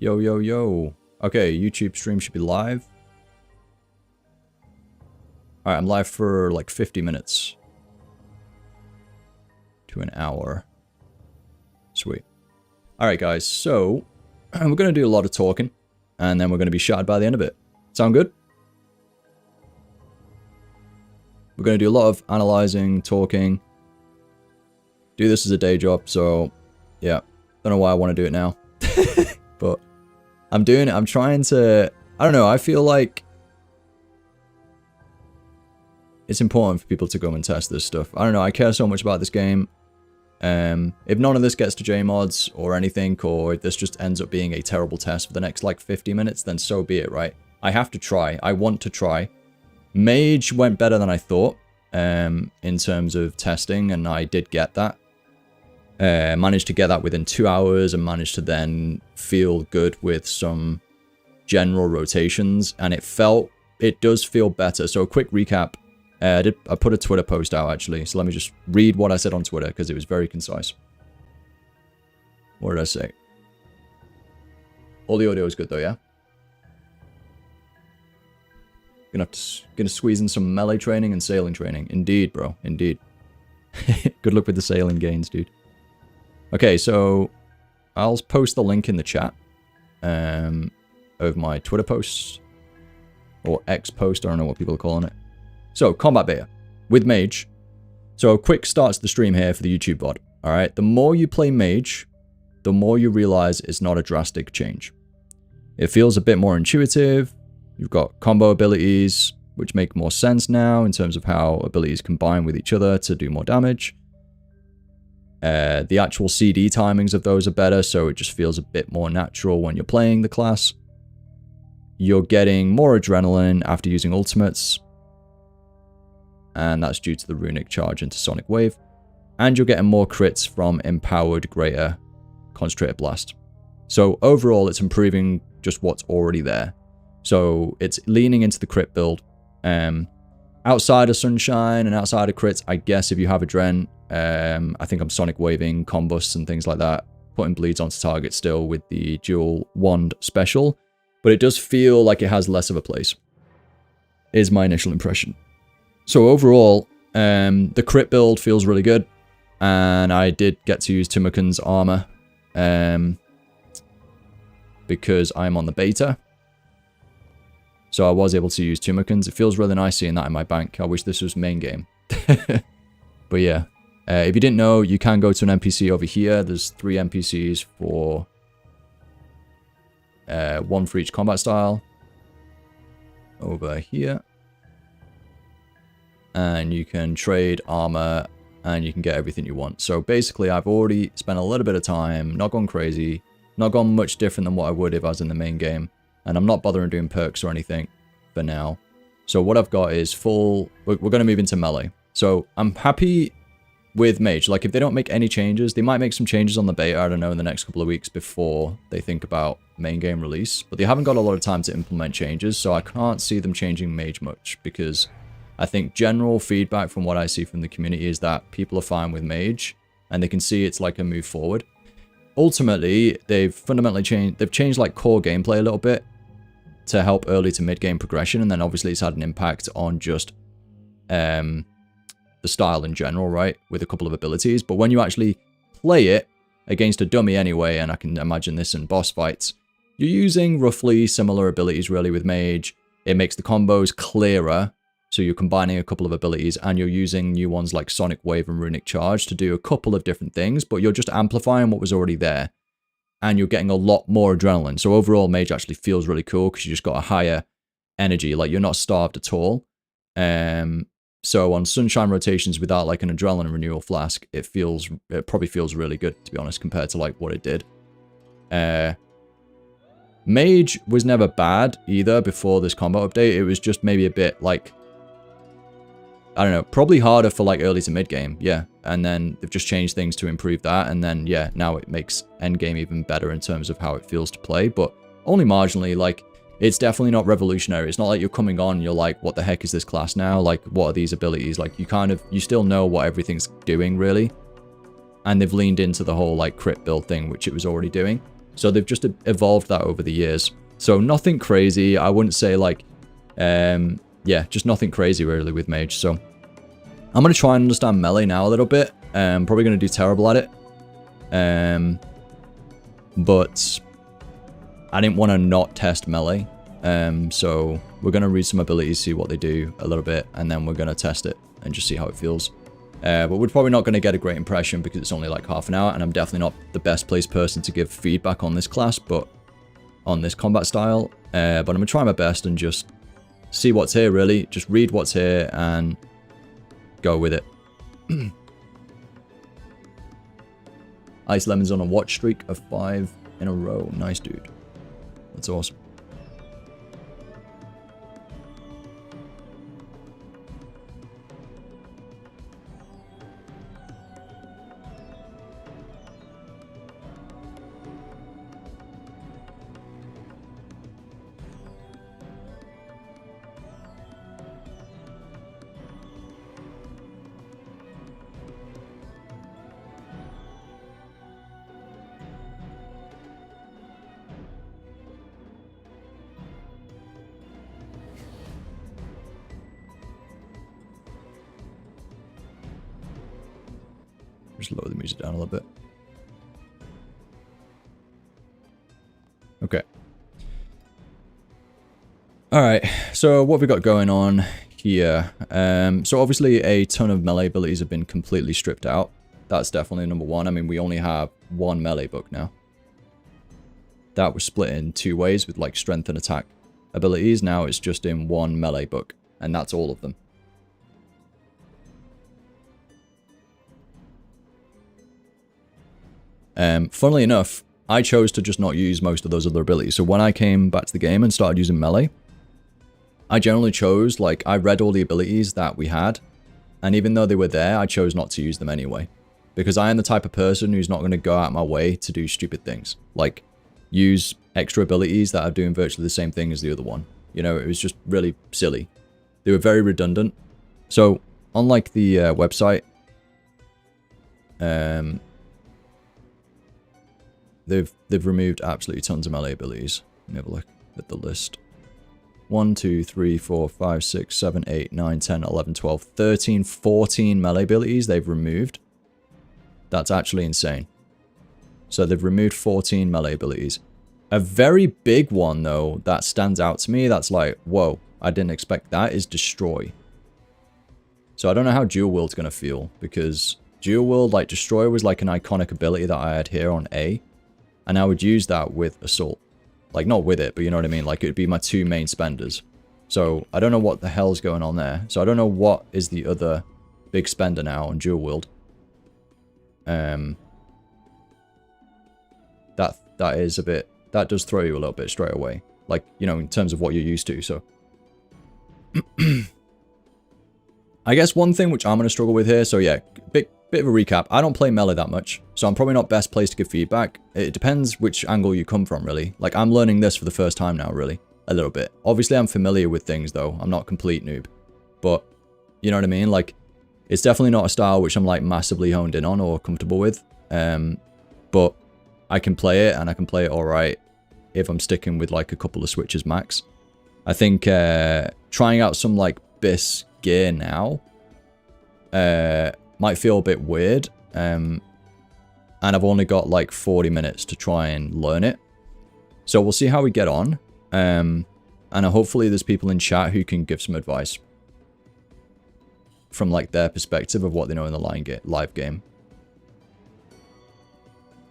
Yo, yo, yo. Okay, YouTube stream should be live. Alright, I'm live for like 50 minutes. To an hour. Sweet. Alright guys, so we're going to do a lot of talking. And then we're going to be shouted by the end of it. Sound good? We're going to do a lot of analyzing, talking. Do this as a day job, so yeah. Don't know why I want to do it now. But I'm doing it. I'm trying to... I don't know, I feel like it's important for people to go and test this stuff. I don't know, I care so much about this game. If none of this gets to JMods or anything, or if this just ends up being a terrible test for the next like 50 minutes, then so be it, right? I have to try. I want to try. Mage went better than I thought in terms of testing, and I did get that. Managed to get that within 2 hours and managed to then feel good with some general rotations, and it does feel better. So a quick recap. I put a Twitter post out actually, so let me just read what I said on Twitter because it was very concise. What did I say? All the audio is good though, yeah? Gonna squeeze in some melee training and sailing training. Indeed, bro. Indeed. Good luck with the sailing gains, dude. Okay, so I'll post the link in the chat of my Twitter posts. Or X post, I don't know what people are calling it. So, combat beta with Mage. So, a quick start to the stream here for the YouTube VOD. Alright, the more you play Mage, the more you realize it's not a drastic change. It feels a bit more intuitive. You've got combo abilities, which make more sense now in terms of how abilities combine with each other to do more damage. The actual CD timings of those are better, so it just feels a bit more natural when you're playing the class. You're getting more adrenaline after using ultimates, and that's due to the runic charge into Sonic Wave. And you're getting more crits from Empowered Greater Concentrated Blast. So overall, it's improving just what's already there. So it's leaning into the crit build. Outside of Sunshine and outside of crits, I guess if you have Adren, I think I'm Sonic Waving, combusts and things like that, putting bleeds onto target still with the dual wand special. But it does feel like it has less of a place, is my initial impression. So overall, the crit build feels really good, and I did get to use Timokun's armor because I'm on the beta. So I was able to use Timokun's. It feels really nice seeing that in my bank. I wish this was main game. But yeah, if you didn't know, you can go to an NPC over here. There's 3 NPCs for 1 for each combat style. Over here. And you can trade armor, and you can get everything you want. So basically, I've already spent a little bit of time, not gone crazy, not gone much different than what I would if I was in the main game. And I'm not bothering doing perks or anything for now. So what I've got is full... We're going to move into melee. So I'm happy with Mage. Like, if they don't make any changes, they might make some changes on the beta, I don't know, in the next couple of weeks before they think about main game release. But they haven't got a lot of time to implement changes, so I can't see them changing Mage much, because I think general feedback from what I see from the community is that people are fine with Mage, and they can see it's like a move forward. Ultimately, they've fundamentally changed... They've changed, like, core gameplay a little bit to help early to mid-game progression, and then obviously it's had an impact on just the style in general, right, with a couple of abilities. But when you actually play it against a dummy anyway, and I can imagine this in boss fights, you're using roughly similar abilities really with Mage. It makes the combos clearer, so you're combining a couple of abilities, and you're using new ones like Sonic Wave and Runic Charge to do a couple of different things, but you're just amplifying what was already there. And you're getting a lot more adrenaline. So overall, Mage actually feels really cool because you just got a higher energy. Like, you're not starved at all. So on Sunshine rotations without like an adrenaline renewal flask, it probably feels really good, to be honest, compared to like what it did. Mage was never bad either before this combo update. It was just maybe a bit like, I don't know, probably harder for like early to mid game, yeah. And then they've just changed things to improve that, and then yeah, now it makes end game even better in terms of how it feels to play, but only marginally. Like, it's definitely not revolutionary. It's not like you're coming on and you're like, what the heck is this class now? Like, what are these abilities? Like, you still know what everything's doing really, and they've leaned into the whole like crit build thing, which it was already doing. So they've just evolved that over the years. So nothing crazy. I wouldn't say like, yeah, just nothing crazy really with mage. So I'm going to try and understand melee now a little bit. Probably going to do terrible at it. But I didn't want to not test melee. So we're going to read some abilities, see what they do a little bit, and then we're going to test it and just see how it feels. But we're probably not going to get a great impression because it's only like half an hour, and I'm definitely not the best placed person to give feedback on this class, but on this combat style. But I'm going to try my best and just see what's here, really. Just read what's here and go with it. Ice Lemon's on a watch streak of 5 in a row. Nice, dude. That's awesome. Just lower the music down a little bit. Okay. Alright, so what have we got going on here? So obviously a ton of melee abilities have been completely stripped out. That's definitely number one. I mean, we only have one melee book now. That was split in 2 ways with like strength and attack abilities. Now it's just in one melee book, and that's all of them. Funnily enough, I chose to just not use most of those other abilities. So when I came back to the game and started using melee, I generally chose, like, I read all the abilities that we had, and even though they were there, I chose not to use them anyway. Because I am the type of person who's not going to go out my way to do stupid things. Like, use extra abilities that are doing virtually the same thing as the other one. You know, it was just really silly. They were very redundant. So, unlike the website, They've removed absolutely tons of melee abilities. Let me have a look at the list. 1, 2, 3, 4, 5, 6, 7, 8, 9, 10, 11, 12, 13, 14 melee abilities they've removed. That's actually insane. So they've removed 14 melee abilities. A very big one, though, that stands out to me, that's like, whoa, I didn't expect that, is Destroy. So I don't know how Dual Wield's going to feel, because Dual Wield, like, Destroy was like an iconic ability that I had here on A. And I would use that with Assault. Like, not with it, but you know what I mean? Like, it would be my 2 main spenders. So, I don't know what the hell's going on there. So, I don't know what is the other big spender now on Dual Wield. That is a bit... That does throw you a little bit straight away. Like, you know, in terms of what you're used to, so... I guess one thing which I'm going to struggle with here, so yeah, bit of a recap. I don't play melee that much, so I'm probably not best placed to give feedback. It depends which angle you come from, really. Like, I'm learning this for the first time now, really. A little bit. Obviously, I'm familiar with things, though. I'm not a complete noob. But, you know what I mean? Like, it's definitely not a style which I'm, like, massively honed in on or comfortable with. But I can play it, and I can play it alright if I'm sticking with, like, a couple of switches max. I think trying out some, like, BIS gear now might feel a bit weird, and I've only got like 40 minutes to try and learn it. So we'll see how we get on, and hopefully there's people in chat who can give some advice from like their perspective of what they know in the live game.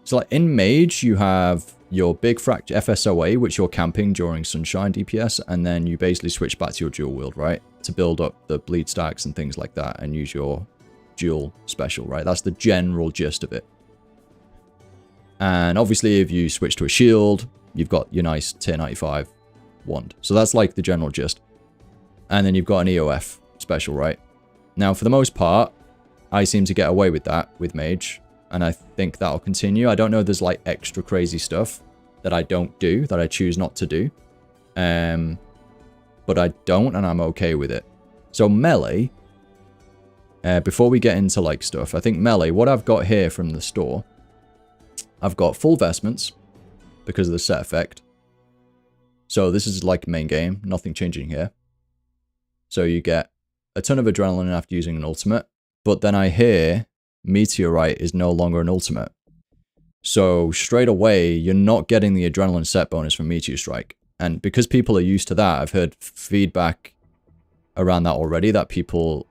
So like in Mage, you have your big fracture FSOA, which you're camping during Sunshine DPS, and then you basically switch back to your Dual Wield, right? To build up the bleed stacks and things like that, and use your dual special, right? That's the general gist of it. And obviously, if you switch to a shield, you've got your nice tier 95 wand. So that's like the general gist. And then you've got an EOF special, right? Now, for the most part, I seem to get away with that with Mage, and I think that'll continue. I don't know if there's like extra crazy stuff that I don't do, that I choose not to do. But I don't, and I'm okay with it. So melee, before we get into like stuff, I think melee, what I've got here from the store, I've got full vestments, because of the set effect. So this is like main game, nothing changing here. So you get a ton of adrenaline after using an ultimate, but then I hear Meteorite is no longer an ultimate. So straight away, you're not getting the adrenaline set bonus from Meteor Strike. And because people are used to that, I've heard feedback around that already, that people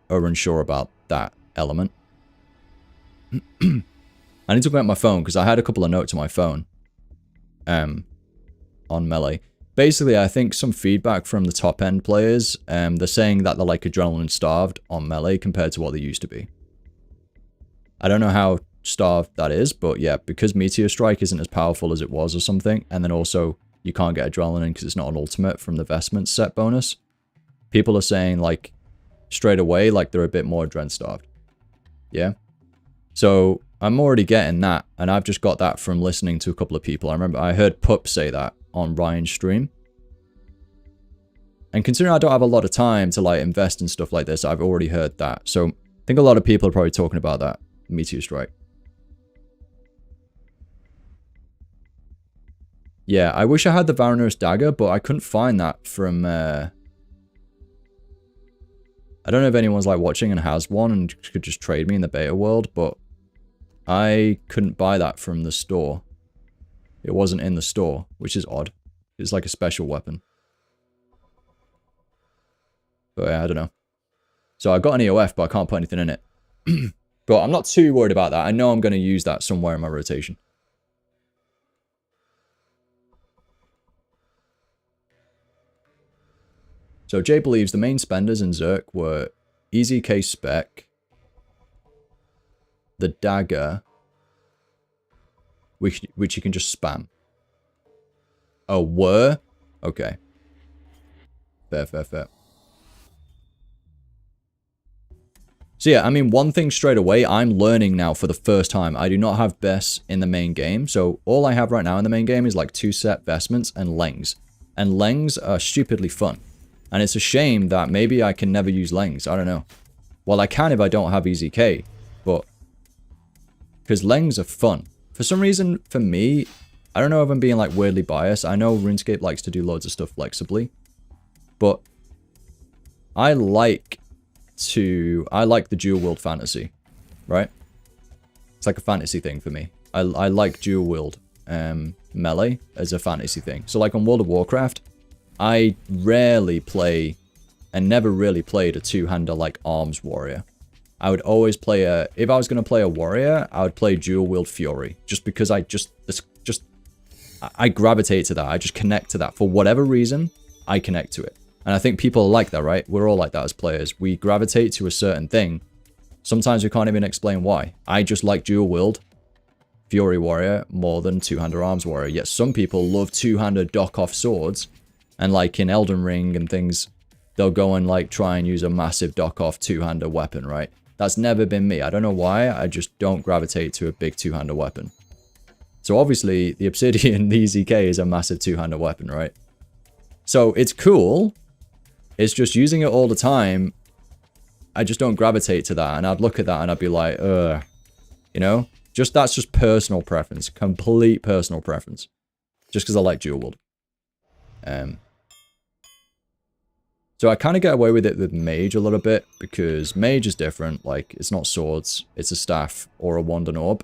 are unsure about that element. I need to go at my phone, because I had a couple of notes on my phone on Melee. Basically, I think some feedback from the top end players, they're saying that they're like adrenaline starved on Melee compared to what they used to be. I don't know how starved that is, but yeah, because Meteor Strike isn't as powerful as it was or something, and then also you can't get adrenaline because it's not an ultimate from the vestments set bonus, people are saying like straight away like they're a bit more adrenaline starved. Yeah, so I'm already getting that, and I've just got that from listening to a couple of people. I remember I heard Pup say that on Ryan's stream, and considering I don't have a lot of time to like invest in stuff like this, I've already heard that. So I think a lot of people are probably talking about that Meteor Strike. Yeah, I wish I had the Varanus dagger, but I couldn't find that from I don't know if anyone's like watching and has one and could just trade me in the beta world, but I couldn't buy that from the store. It wasn't in the store, which is odd. It's like a special weapon. But yeah, I don't know. So I got an EOF, but I can't put anything in it. But I'm not too worried about that. I know I'm going to use that somewhere in my rotation. So Jay believes the main spenders in Zerk were Easy K Spec, the dagger, which you can just spam. Oh, were? Okay. Fair, fair, fair. So yeah, I mean, one thing straight away, I'm learning now for the first time. I do not have Bess in the main game. So all I have right now in the main game is like 2 set vestments and Lengs. And Lengs are stupidly fun. And it's a shame that maybe I can never use Lengs. I don't know. Well, I can if I don't have EZK. But because Lengs are fun. For some reason, for me, I don't know if I'm being like weirdly biased. I know RuneScape likes to do loads of stuff flexibly. But I like the dual wield fantasy, right? It's like a fantasy thing for me. I like dual wield melee as a fantasy thing. So like on World of Warcraft, I rarely play and never really played a two-hander like arms warrior. I would always play if I was going to play a warrior, I would play dual wield fury, just because I gravitate to that. I just connect to that. For whatever reason, I connect to it. And I think people are like that, right? We're all like that as players. We gravitate to a certain thing. Sometimes we can't even explain why. I just like dual wield fury warrior more than two-hander arms warrior. Yet some people love two-hander dock-off swords. And like in Elden Ring and things, they'll go and like try and use a massive dock-off two-hander weapon, right? That's never been me. I don't know why. I just don't gravitate to a big two-hander weapon. So obviously, the Obsidian, the EZK is a massive two-hander weapon, right? So it's cool. It's just using it all the time. I just don't gravitate to that. And I'd look at that and I'd be like, ugh. You know? That's just personal preference. Complete personal preference. Just because I like dual wield. So I kind of get away with it with mage a little bit, because mage is different. Like, it's not swords, it's a staff or a wand and orb.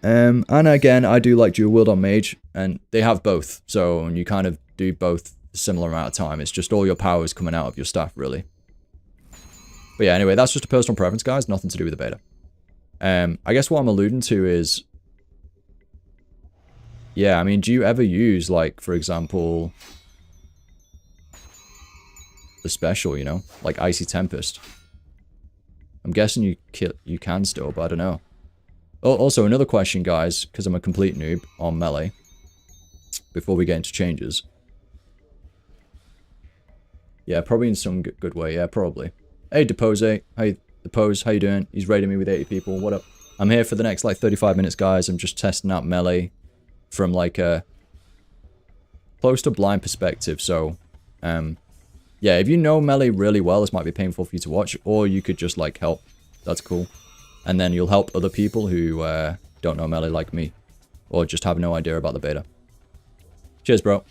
And again, I do like dual wield on mage, and they have both. So you kind of do both a similar amount of time. It's just all your power is coming out of your staff, really. But yeah, anyway, that's just a personal preference, guys. Nothing to do with the beta. I guess what I'm alluding to is, yeah, I mean, do you ever use, like, for example, the special, you know, like Icy Tempest? I'm guessing you can still, but I don't know. Oh, also, another question, guys, because I'm a complete noob on Melee, before we get into changes. Yeah, probably in some good way. Yeah, probably. Hey, Depose. Hey, Depose, how you doing? He's raiding me with 80 people. What up? I'm here for the next, like, 35 minutes, guys. I'm just testing out Melee from, like, a close to blind perspective. So, yeah, if you know Melee really well, this might be painful for you to watch, or you could just, like, help. That's cool. And then you'll help other people who don't know Melee like me. or just have no idea about the beta. Cheers, bro.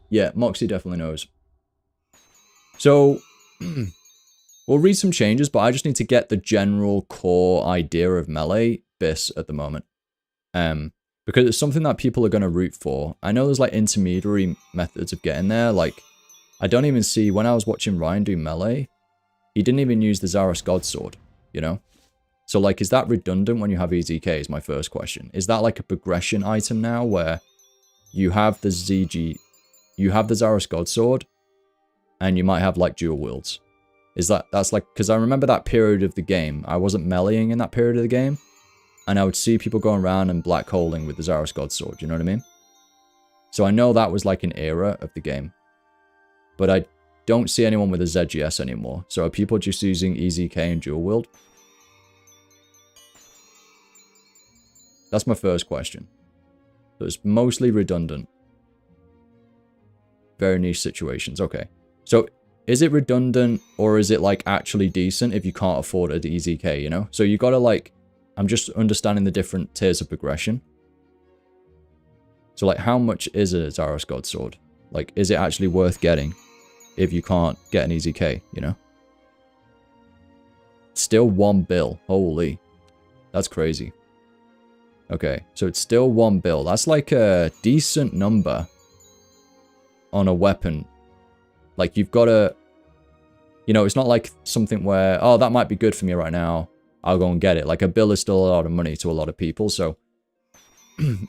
Yeah, Moxie definitely knows. So, we'll read some changes, but I just need to get the general core idea of Melee bis at the moment. Because it's something that people are going to root for. I know there's like intermediary methods of getting there. Like, I don't even see, when I was watching Ryan do Melee, he didn't even use the Zaros Godsword, you know? So like, is that redundant when you have EZK is my first question. Is that like a progression item now where you have the ZG, you have the Zaros Godsword, and you might have like dual wields? Is that's like, because I remember that period of the game, I wasn't meleeing in that period of the game, and I would see people going around and black holing with the Zaros Godsword, you know what I mean? So I know that was like an era of the game. But I don't see anyone with a ZGS anymore. So are people just using EZK and dual wield? That's my first question. So it's mostly redundant. Very niche situations. Okay. So is it redundant or is it like actually decent if you can't afford an EZK, you know? So you gotta like, I'm just understanding the different tiers of progression. So like how much is a Zaros Godsword? Like is it actually worth getting if you can't get an EZK, you know? Still 1 bill. Holy. That's crazy. Okay, so it's still 1 bill. That's like a decent number on a weapon. Like you've got to, you know, it's not like something where, oh, that might be good for me right now, I'll go and get it. Like a bill is still a lot of money to a lot of people. So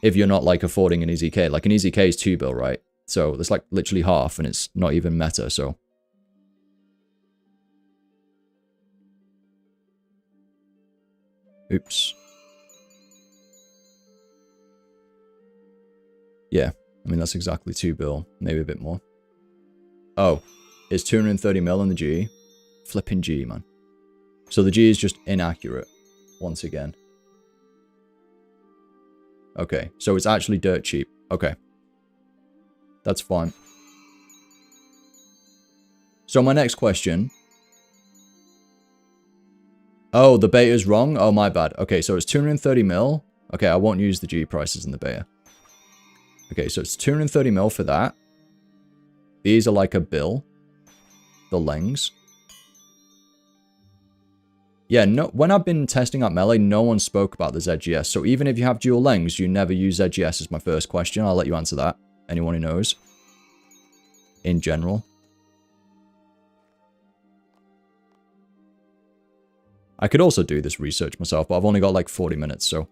if you're not like affording an EZK, like an EZK is 2 bill, right? So it's like literally half and it's not even meta, so. Oops. Yeah, I mean, that's exactly 2 bill, maybe a bit more. Oh, it's 230 mil in the G. Flipping G, man. So the G is just inaccurate, once again. Okay, so it's actually dirt cheap. Okay. That's fine. So my next question. Oh, the beta's wrong? Oh, my bad. Okay, so it's 230 mil. Okay, I won't use the G prices in the beta. Okay, so it's 230 mil for that. These are like a bill. The Lengs. Yeah, no. When I've been testing out Melee, no one spoke about the ZGS. So even if you have dual Lengs, you never use ZGS is my first question. I'll let you answer that. Anyone who knows. In general. I could also do this research myself, but I've only got like 40 minutes, so.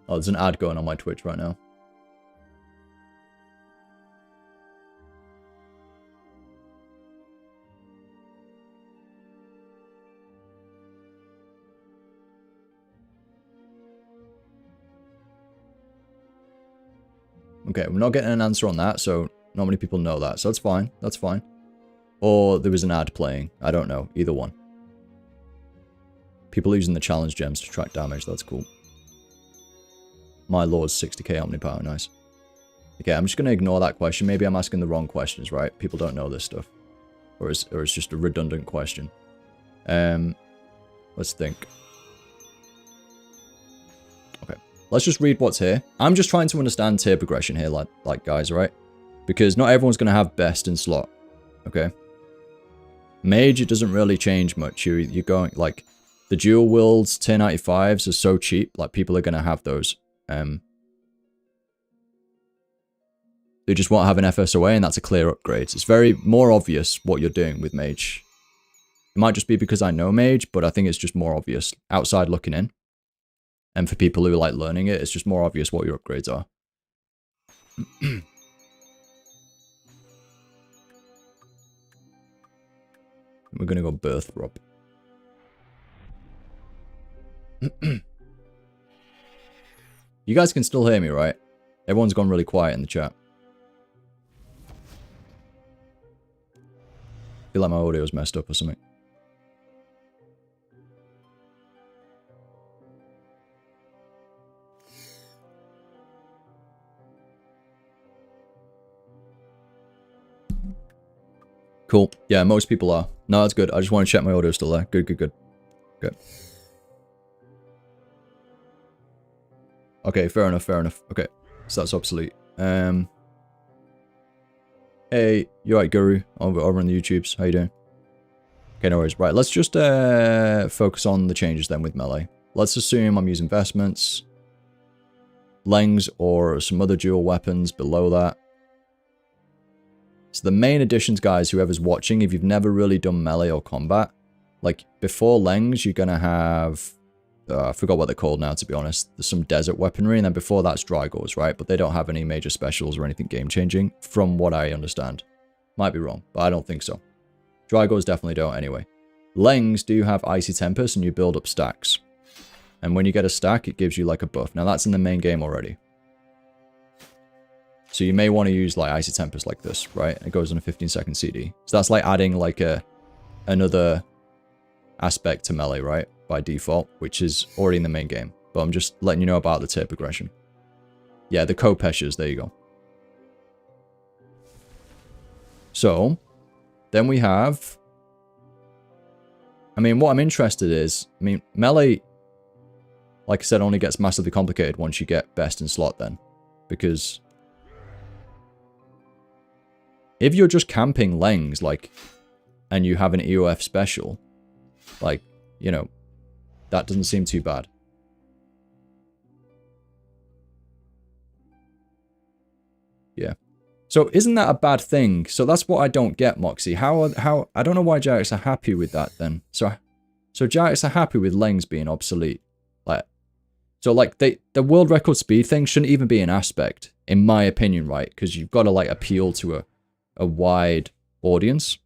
Oh, there's an ad going on my Twitch right now. Okay, we're not getting an answer on that, so not many people know that. So that's fine. That's fine. Or there was an ad playing. I don't know. Either one. People using the challenge gems to track damage. That's cool. My lord's 60k omnipower. Nice. Okay, I'm just going to ignore that question. Maybe I'm asking the wrong questions, right? People don't know this stuff. Or it's just a redundant question. Let's think. Okay. Let's just read what's here. I'm just trying to understand tier progression here, like guys, right? Because not everyone's going to have best in slot. Okay. Mage, it doesn't really change much. You're going, like, the dual wields, tier 95s are so cheap, like, people are going to have those. They just won't have an FSOA, and that's a clear upgrade. It's very more obvious what you're doing with Mage. It might just be because I know Mage, but I think it's just more obvious outside looking in. And for people who like learning it, it's just more obvious what your upgrades are. We're going to go Birth Rob. You guys can still hear me, right? Everyone's gone really quiet in the chat. I feel like my audio's messed up or something. Cool. Yeah, most people are. No, that's good. I just want to check my order still there. Good, good, good. Good. Okay, fair enough, fair enough. Okay, so that's obsolete. Hey, you alright, Guru? Over on the YouTubes. How you doing? Okay, no worries. Right, let's just focus on the changes then with melee. Let's assume I'm using vestments, Lengs, or some other dual weapons below that. So the main additions, guys, whoever's watching, if you've never really done melee or combat, like before Lengs, you're going to have, I forgot what they're called now, to be honest. There's some desert weaponry, and then before that's Drygores, right? But they don't have any major specials or anything game-changing, from what I understand. Might be wrong, but I don't think so. Drygores definitely don't anyway. Lengs do have Icy Tempest, and you build up stacks. And when you get a stack, it gives you like a buff. Now that's in the main game already. So you may want to use like Icy Tempest like this, right? It goes on a 15-second CD. So that's like adding like another aspect to melee, right? By default, which is already in the main game. But I'm just letting you know about the tier progression. Yeah, the Kopeshas, there you go. So, then we have... I mean, what I'm interested is... I mean, melee, like I said, only gets massively complicated once you get best in slot then. Because... if you're just camping Lengs, like, and you have an EOF special, like, you know, that doesn't seem too bad. Yeah. So isn't that a bad thing? So that's what I don't get, Moxie. How I don't know why Jagex are happy with that then. So Jagex are happy with Lengs being obsolete. Like, so like the world record speed thing shouldn't even be an aspect, in my opinion, right? Because you've got to like appeal to a wide audience,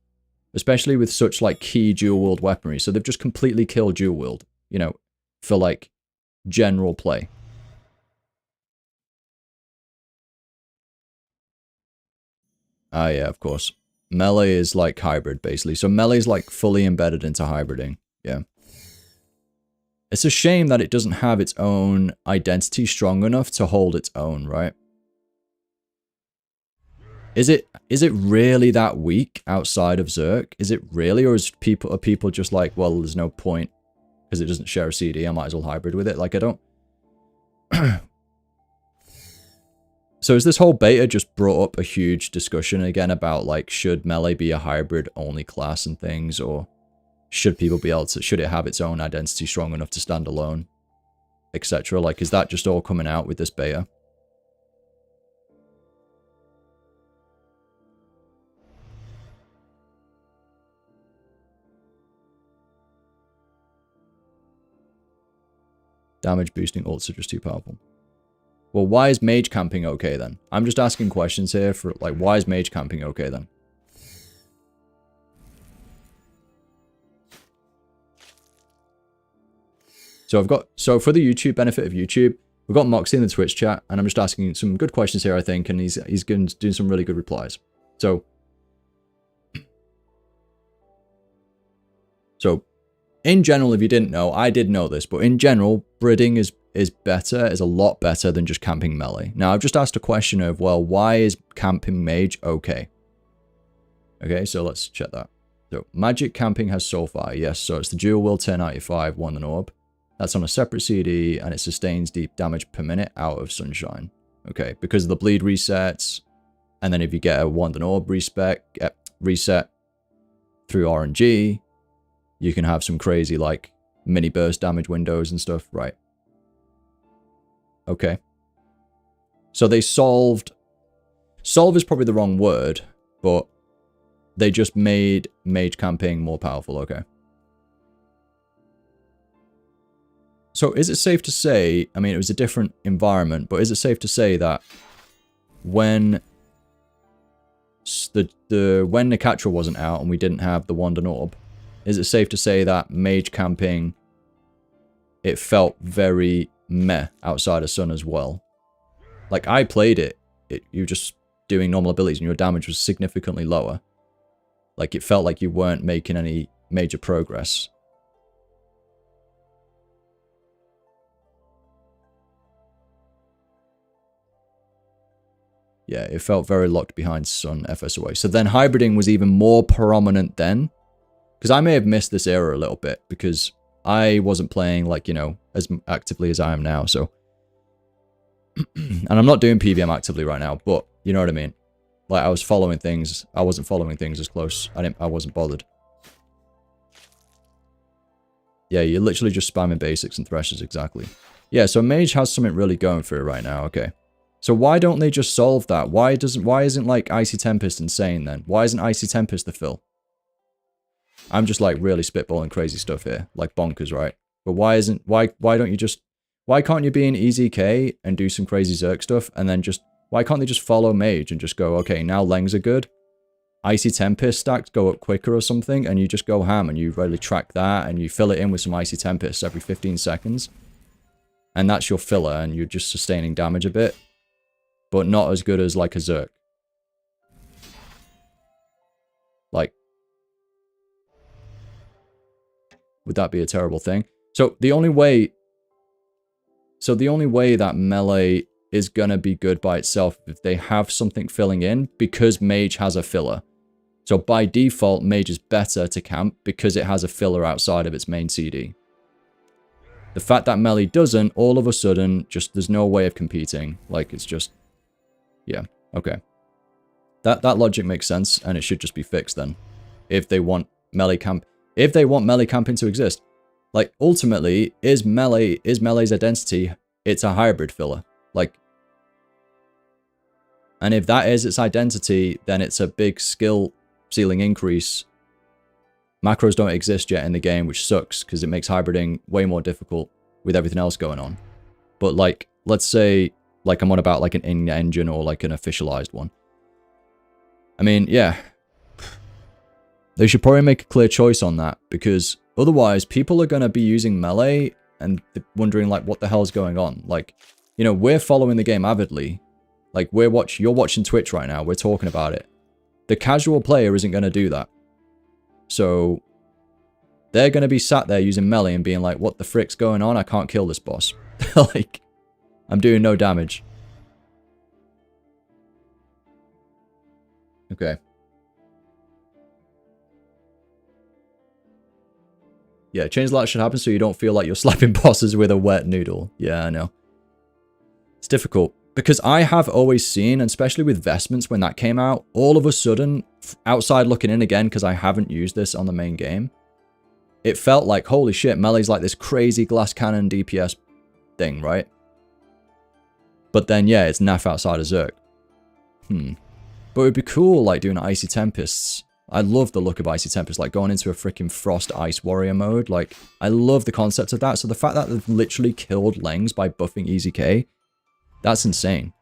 especially with such like key dual wield weaponry. So they've just completely killed dual wield, you know, for like general play. Ah, yeah, of course. Melee is like hybrid, basically. So melee is like fully embedded into hybriding. Yeah. It's a shame that it doesn't have its own identity strong enough to hold its own, right? Is it really that weak outside of Zerk? Is it really, or are people just like, well, there's no point because it doesn't share a CD, I might as well hybrid with it? Like, I don't... So is this whole beta just brought up a huge discussion again about, like, should melee be a hybrid-only class and things, or should people be able to... should it have its own identity strong enough to stand alone, etc.? Like, is that just all coming out with this beta? Damage boosting ults are just too powerful. Well, why is mage camping okay then? I'm just asking questions here for, like, why is mage camping okay then? So so for the YouTube benefit of YouTube, we've got Moxie in the Twitch chat, and I'm just asking some good questions here, I think, and he's doing some really good replies. So in general, if you didn't know, I did know this, but in general, bridding is a lot better than just camping melee. Now, I've just asked a question of, well, why is camping mage okay? Okay, so let's check that. So, magic camping has Soulfire, yes, so it's the dual wield 1095, one an orb. That's on a separate CD, and it sustains deep damage per minute out of Sunshine. Okay, because of the bleed resets, and then if you get a wand and orb reset through RNG, you can have some crazy, like, mini burst damage windows and stuff, right? Okay. So they solved... solve is probably the wrong word, but they just made mage camping more powerful, okay. So is it safe to say, I mean, it was a different environment, but is it safe to say that when when Nicatra wasn't out and we didn't have the wand and orb, is it safe to say that mage camping, it felt very meh outside of Sun as well? Like, I played it, you were just doing normal abilities and your damage was significantly lower. Like, it felt like you weren't making any major progress. Yeah, it felt very locked behind Sun FSOA. So then hybriding was even more prominent then. Because I may have missed this era a little bit because I wasn't playing like, you know, as actively as I am now. So, and I'm not doing PVM actively right now, but you know what I mean? Like I was following things. I wasn't following things as close. I wasn't bothered. Yeah, you're literally just spamming basics and threshers, exactly. Yeah, so Mage has something really going for it right now, okay. So why don't they just solve that? Why isn't like Icy Tempest insane then? Why isn't Icy Tempest the fill? I'm just like really spitballing crazy stuff here, like bonkers, right? But why can't you be an EZK and do some crazy Zerk stuff and then just, why can't they just follow Mage and just go, okay, now Lengs are good. Icy Tempest stacks go up quicker or something, and you just go ham and you really track that and you fill it in with some Icy Tempests every 15 seconds. And that's your filler, and you're just sustaining damage a bit. But not as good as like a Zerk. Like, would that be a terrible thing? So the only way that melee is gonna be good by itself if they have something filling in, because Mage has a filler. So by default, Mage is better to camp because it has a filler outside of its main CD. The fact that melee doesn't, all of a sudden, just there's no way of competing. Like it's just, yeah, okay. That logic makes sense, and it should just be fixed then. If they want melee camping to exist. Like ultimately, is melee's identity, it's a hybrid filler. Like, and if that is its identity, then it's a big skill ceiling increase. Macros don't exist yet in the game, which sucks because it makes hybriding way more difficult with everything else going on. But like, let's say, like I'm on about like an in-engine or like an officialized one. I mean, yeah. They should probably make a clear choice on that, because otherwise people are going to be using melee and wondering like what the hell's going on. Like, you know, we're following the game avidly. Like you're watching Twitch right now, we're talking about it. The casual player isn't going to do that. So they're going to be sat there using melee and being like, what the frick's going on? I can't kill this boss. Like, I'm doing no damage. Okay. Yeah, change that should happen so you don't feel like you're slapping bosses with a wet noodle. Yeah, I know. It's difficult. Because I have always seen, and especially with vestments when that came out, all of a sudden, outside looking in again, because I haven't used this on the main game, it felt like, holy shit, melee's like this crazy glass cannon DPS thing, right? But then, yeah, it's naff outside of Zerk. But it would be cool, like, doing Icy Tempests. I love the look of Icy Tempest, like going into a freaking Frost Ice Warrior mode. Like, I love the concept of that. So the fact that they've literally killed Lengs by buffing EZK, that's insane.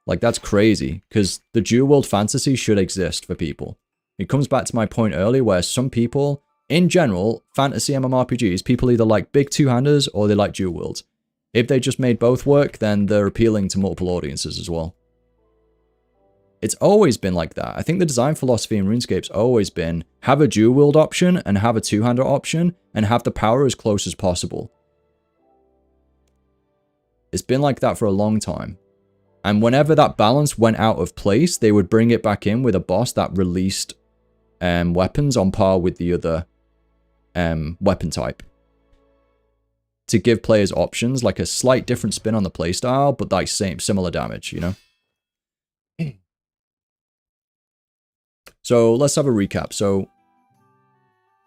Like, that's crazy, because the dual world fantasy should exist for people. It comes back to my point earlier where some people, in general, fantasy MMORPGs, people either like big two-handers or they like dual worlds. If they just made both work, then they're appealing to multiple audiences as well. It's always been like that. I think the design philosophy in RuneScape's always been have a dual wield option and have a two-hander option and have the power as close as possible. It's been like that for a long time. And whenever that balance went out of place, they would bring it back in with a boss that released weapons on par with the other weapon type. To give players options, like a slight different spin on the playstyle, but like similar damage, you know? So let's have a recap. So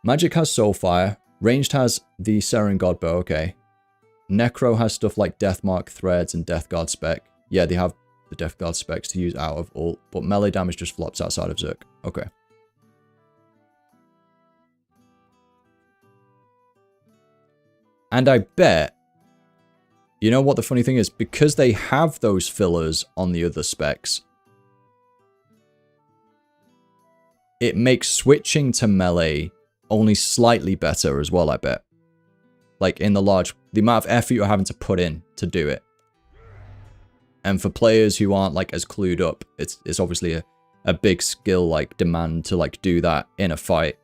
Magic has Soulfire, Ranged has the Seren Godbow, okay. Necro has stuff like Deathmark Threads and Death Guard spec. Yeah, they have the Death Guard specs to use out of ult, but melee damage just flops outside of Zerk. Okay. And I bet, you know what the funny thing is? Because they have those fillers on the other specs, it makes switching to melee only slightly better as well, I bet. Like in the amount of effort you're having to put in to do it. And for players who aren't like as clued up, it's obviously a big skill like demand to like do that in a fight.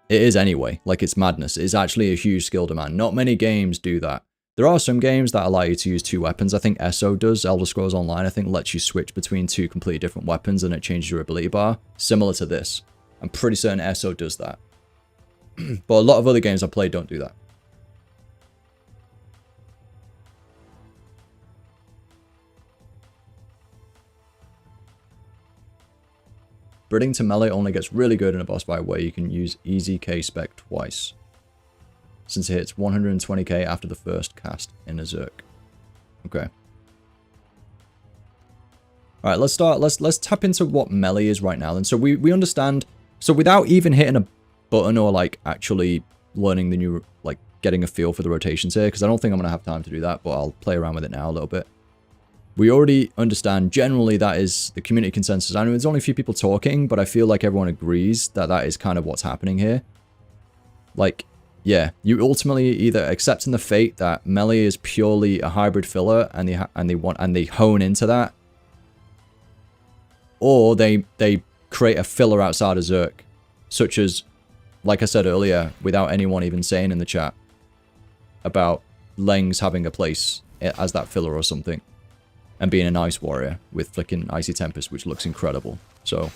It is anyway, like it's madness. It's actually a huge skill demand. Not many games do that. There are some games that allow you to use 2 weapons. I think ESO does. Elder Scrolls Online, I think, lets you switch between 2 completely different weapons and it changes your ability bar, similar to this. I'm pretty certain ESO does that. But a lot of other games I played don't do that. Bridding to melee only gets really good in a boss fight where you can use easy K-spec twice, since it hits 120k after the first cast in a Zerk. Okay. Alright, let's start. Let's tap into what melee is right now. And so we understand. So without even hitting a button or like actually learning the new, like getting a feel for the rotations here, because I don't think I'm going to have time to do that, but I'll play around with it now a little bit. We already understand generally that is the community consensus. I know there's only a few people talking, but I feel like everyone agrees that that is kind of what's happening here. Like, yeah, you ultimately either accepting the fate that melee is purely a hybrid filler and they hone into that, or they create a filler outside of Zerk, such as, like I said earlier, without anyone even saying in the chat about Lengs having a place as that filler or something. And being an ice warrior with flicking Icy Tempest, which looks incredible. So,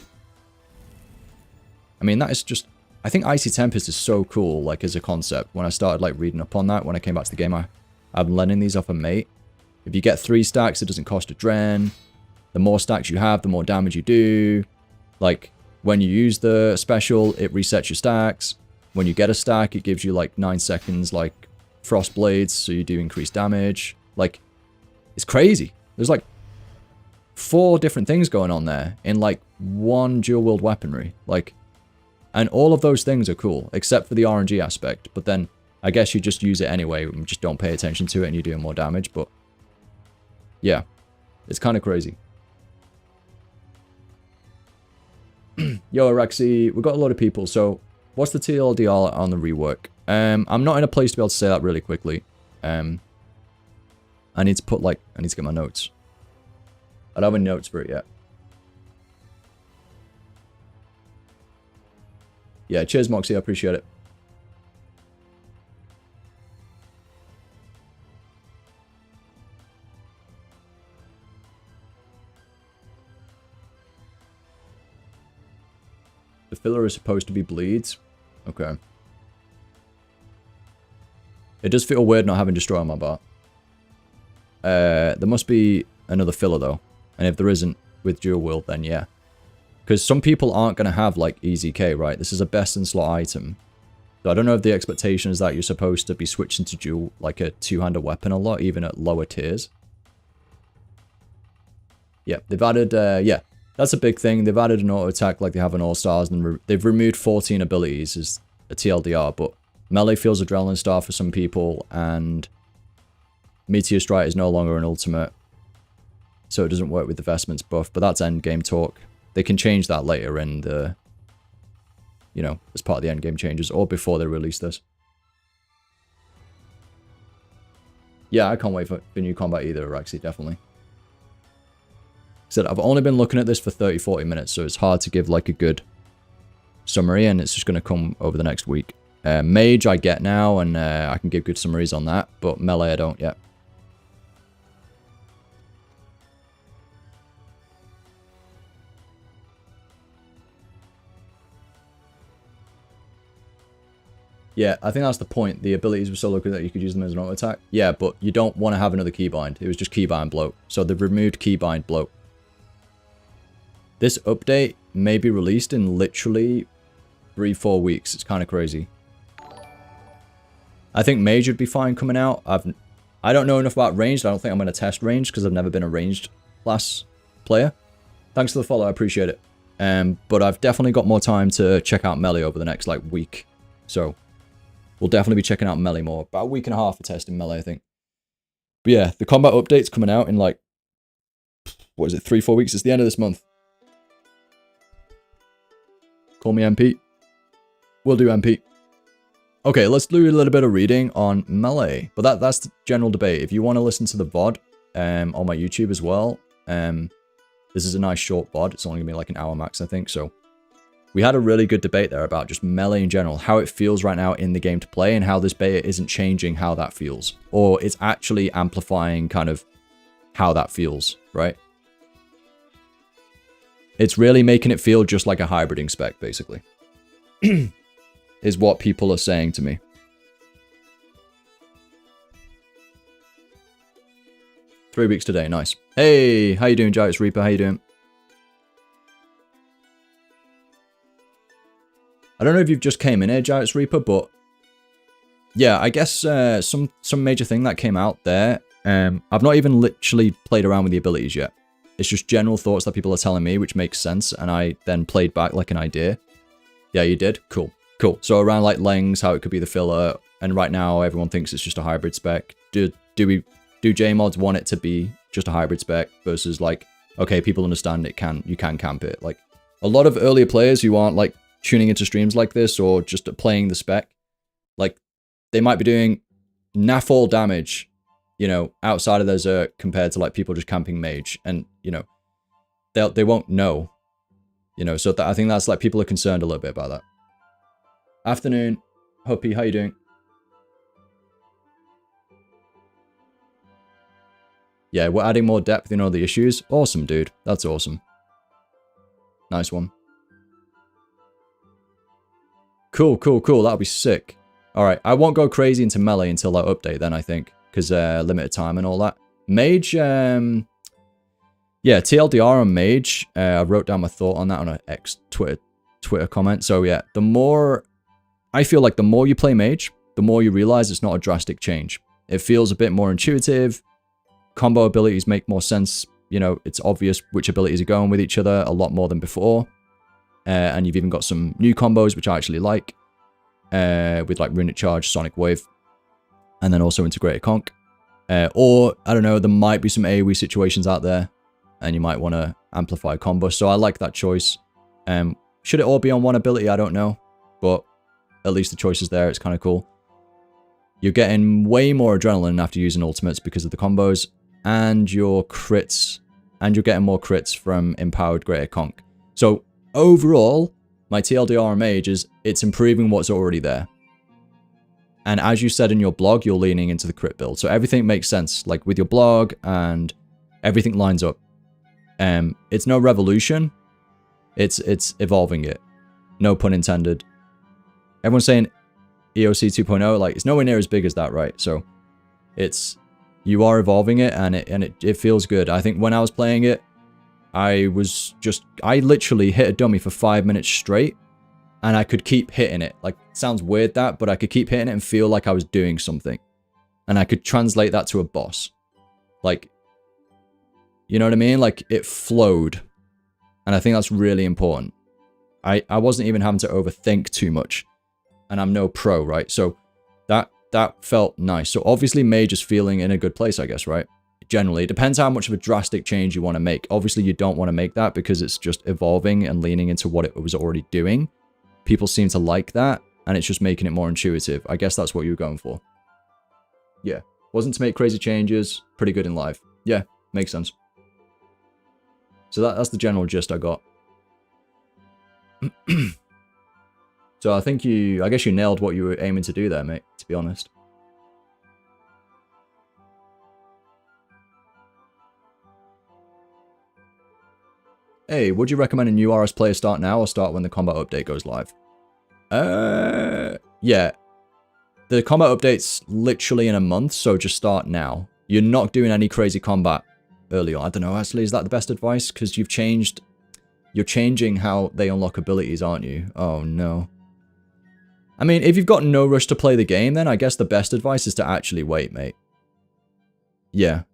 I mean, that is just... I think Icy Tempest is so cool, like, as a concept. When I started, like, reading up on that, when I came back to the game, I'm lending these off a mate. If you get 3 stacks, it doesn't cost a dren. The more stacks you have, the more damage you do. Like, when you use the special, it resets your stacks. When you get a stack, it gives you, like, 9 seconds, like, Frost Blades, so you do increased damage. Like, it's crazy. There's like 4 different things going on there in like one dual wield weaponry. Like, and all of those things are cool, except for the RNG aspect. But then I guess you just use it anyway and just don't pay attention to it and you're doing more damage. But yeah, it's kind of crazy. Yo, Araxi, we've got a lot of people. So what's the TLDR on the rework? I'm not in a place to be able to say that really quickly. I need to put, like, I need to get my notes. I don't have any notes for it yet. Yeah, cheers, Moxie. I appreciate it. The filler is supposed to be bleeds. Okay. It does feel weird not having Destroy on my bar. There must be another filler though, and if there isn't with dual wield, then yeah, because some people aren't going to have like easy K, right? This is a best in slot item, so I don't know if the expectation is that you're supposed to be switching to dual, like a 2-handed weapon a lot, even at lower tiers. Yeah, they've added, yeah, that's a big thing. They've added an auto attack like they have in All Stars, and they've removed 14 abilities as a TLDR, but melee feels Adrenaline Star for some people, and Meteor Strike is no longer an ultimate, so it doesn't work with the Vestments buff, but that's end game talk. They can change that later in the, you know, as part of the end game changes, or before they release this. Yeah, I can't wait for new combat either, Araxi, definitely. Said I've only been looking at this for 30-40 minutes, so it's hard to give like a good summary, and it's just going to come over the next week. Mage I get now, and I can give good summaries on that, but melee I don't yet. Yeah, I think that's the point. The abilities were so good that you could use them as an auto attack. Yeah, but you don't want to have another keybind. It was just keybind bloat. So they've removed keybind bloat. This update may be released in literally 3-4 weeks. It's kind of crazy. I think Mage would be fine coming out. I don't know enough about ranged. I don't think I'm going to test ranged because I've never been a ranged class player. Thanks for the follow. I appreciate it. But I've definitely got more time to check out melee over the next like week. So we'll definitely be checking out melee more. About a week and a half for testing melee, I think. But yeah, the combat update's coming out in like, what is it, 3-4 weeks? It's the end of this month. Call me MP. We'll do MP. Okay, let's do a little bit of reading on melee. But that's the general debate. If you want to listen to the VOD on my YouTube as well, this is a nice short VOD. It's only going to be like an hour max, I think. So We had a really good debate there about just melee in general, how it feels right now in the game to play, and how this beta isn't changing how that feels, or it's actually amplifying kind of how that feels, right? It's really making it feel just like a hybriding spec, basically, is what people are saying to me. Three weeks today, nice. Hey, how you doing, Giants Reaper? How you doing? I don't know if you've just came in here, Giants Reaper, but yeah, I guess some major thing that came out there. I've not even literally played around with the abilities yet. It's just general thoughts that people are telling me, which makes sense, and I then played back like an idea. Yeah, you did? Cool. Cool. So around like Leng's, how it could be the filler, and right now everyone thinks it's just a hybrid spec. Do JMods want it to be just a hybrid spec versus like, okay, people understand you can camp it. Like a lot of earlier players who aren't like tuning into streams like this or just playing the spec, like they might be doing naff all damage, you know, outside of their Zerk compared to like people just camping mage, and you know, they won't know, you know, so I think that's like people are concerned a little bit about that. Afternoon, Hoppy, how you doing? Yeah, we're adding more depth in all the issues. Awesome, dude. That's awesome. Nice one. Cool, cool, cool. That'll be sick. All right, I won't go crazy into melee until that update then, I think, because limited time and all that. Mage, yeah, TLDR on Mage. I wrote down my thought on that on an X Twitter comment. So yeah, I feel like the more you play Mage, the more you realize it's not a drastic change. It feels a bit more intuitive. Combo abilities make more sense. You know, it's obvious which abilities are going with each other a lot more than before. And you've even got some new combos, which I actually like, with like Runic Charge, Sonic Wave, and then also Integrated Conk. Or, I don't know, there might be some AoE situations out there, and you might want to amplify combo. So I like that choice. Should it all be on one ability? I don't know. But at least the choice is there. It's kind of cool. You're getting way more adrenaline after using ultimates because of the combos, and your crits, and you're getting more crits from Empowered Greater Conk. So overall, my TLDR on Mage is it's improving what's already there. And as you said in your blog, you're leaning into the crit build. So everything makes sense, like with your blog, and everything lines up. It's no revolution. It's evolving it. No pun intended. Everyone's saying EOC 2.0, like it's nowhere near as big as that, right? So you are evolving it, and it feels good. I think when I was playing it, I literally hit a dummy for 5 minutes straight, and I could keep hitting it. Like, it sounds weird that, but I could keep hitting it and feel like I was doing something. And I could translate that to a boss. Like, you know what I mean? Like, it flowed. And I think that's really important. I wasn't even having to overthink too much. And I'm no pro, right? So that felt nice. So obviously Mage is feeling in a good place, I guess, right? Generally, it depends how much of a drastic change you want to make. Obviously, you don't want to make that because it's just evolving and leaning into what it was already doing. People seem to like that, and it's just making it more intuitive. I guess that's what you were going for. Yeah. Wasn't to make crazy changes. Pretty good in live. Yeah, makes sense. So that's the general gist I got. So I guess you nailed what you were aiming to do there, mate, to be honest. Hey, would you recommend a new RS player start now or start when the combat update goes live? Yeah. The combat update's literally in a month, so just start now. You're not doing any crazy combat early on. I don't know, actually, is that the best advice? Because you're changing how they unlock abilities, aren't you? Oh, no. I mean, if you've got no rush to play the game, then I guess the best advice is to actually wait, mate. Yeah.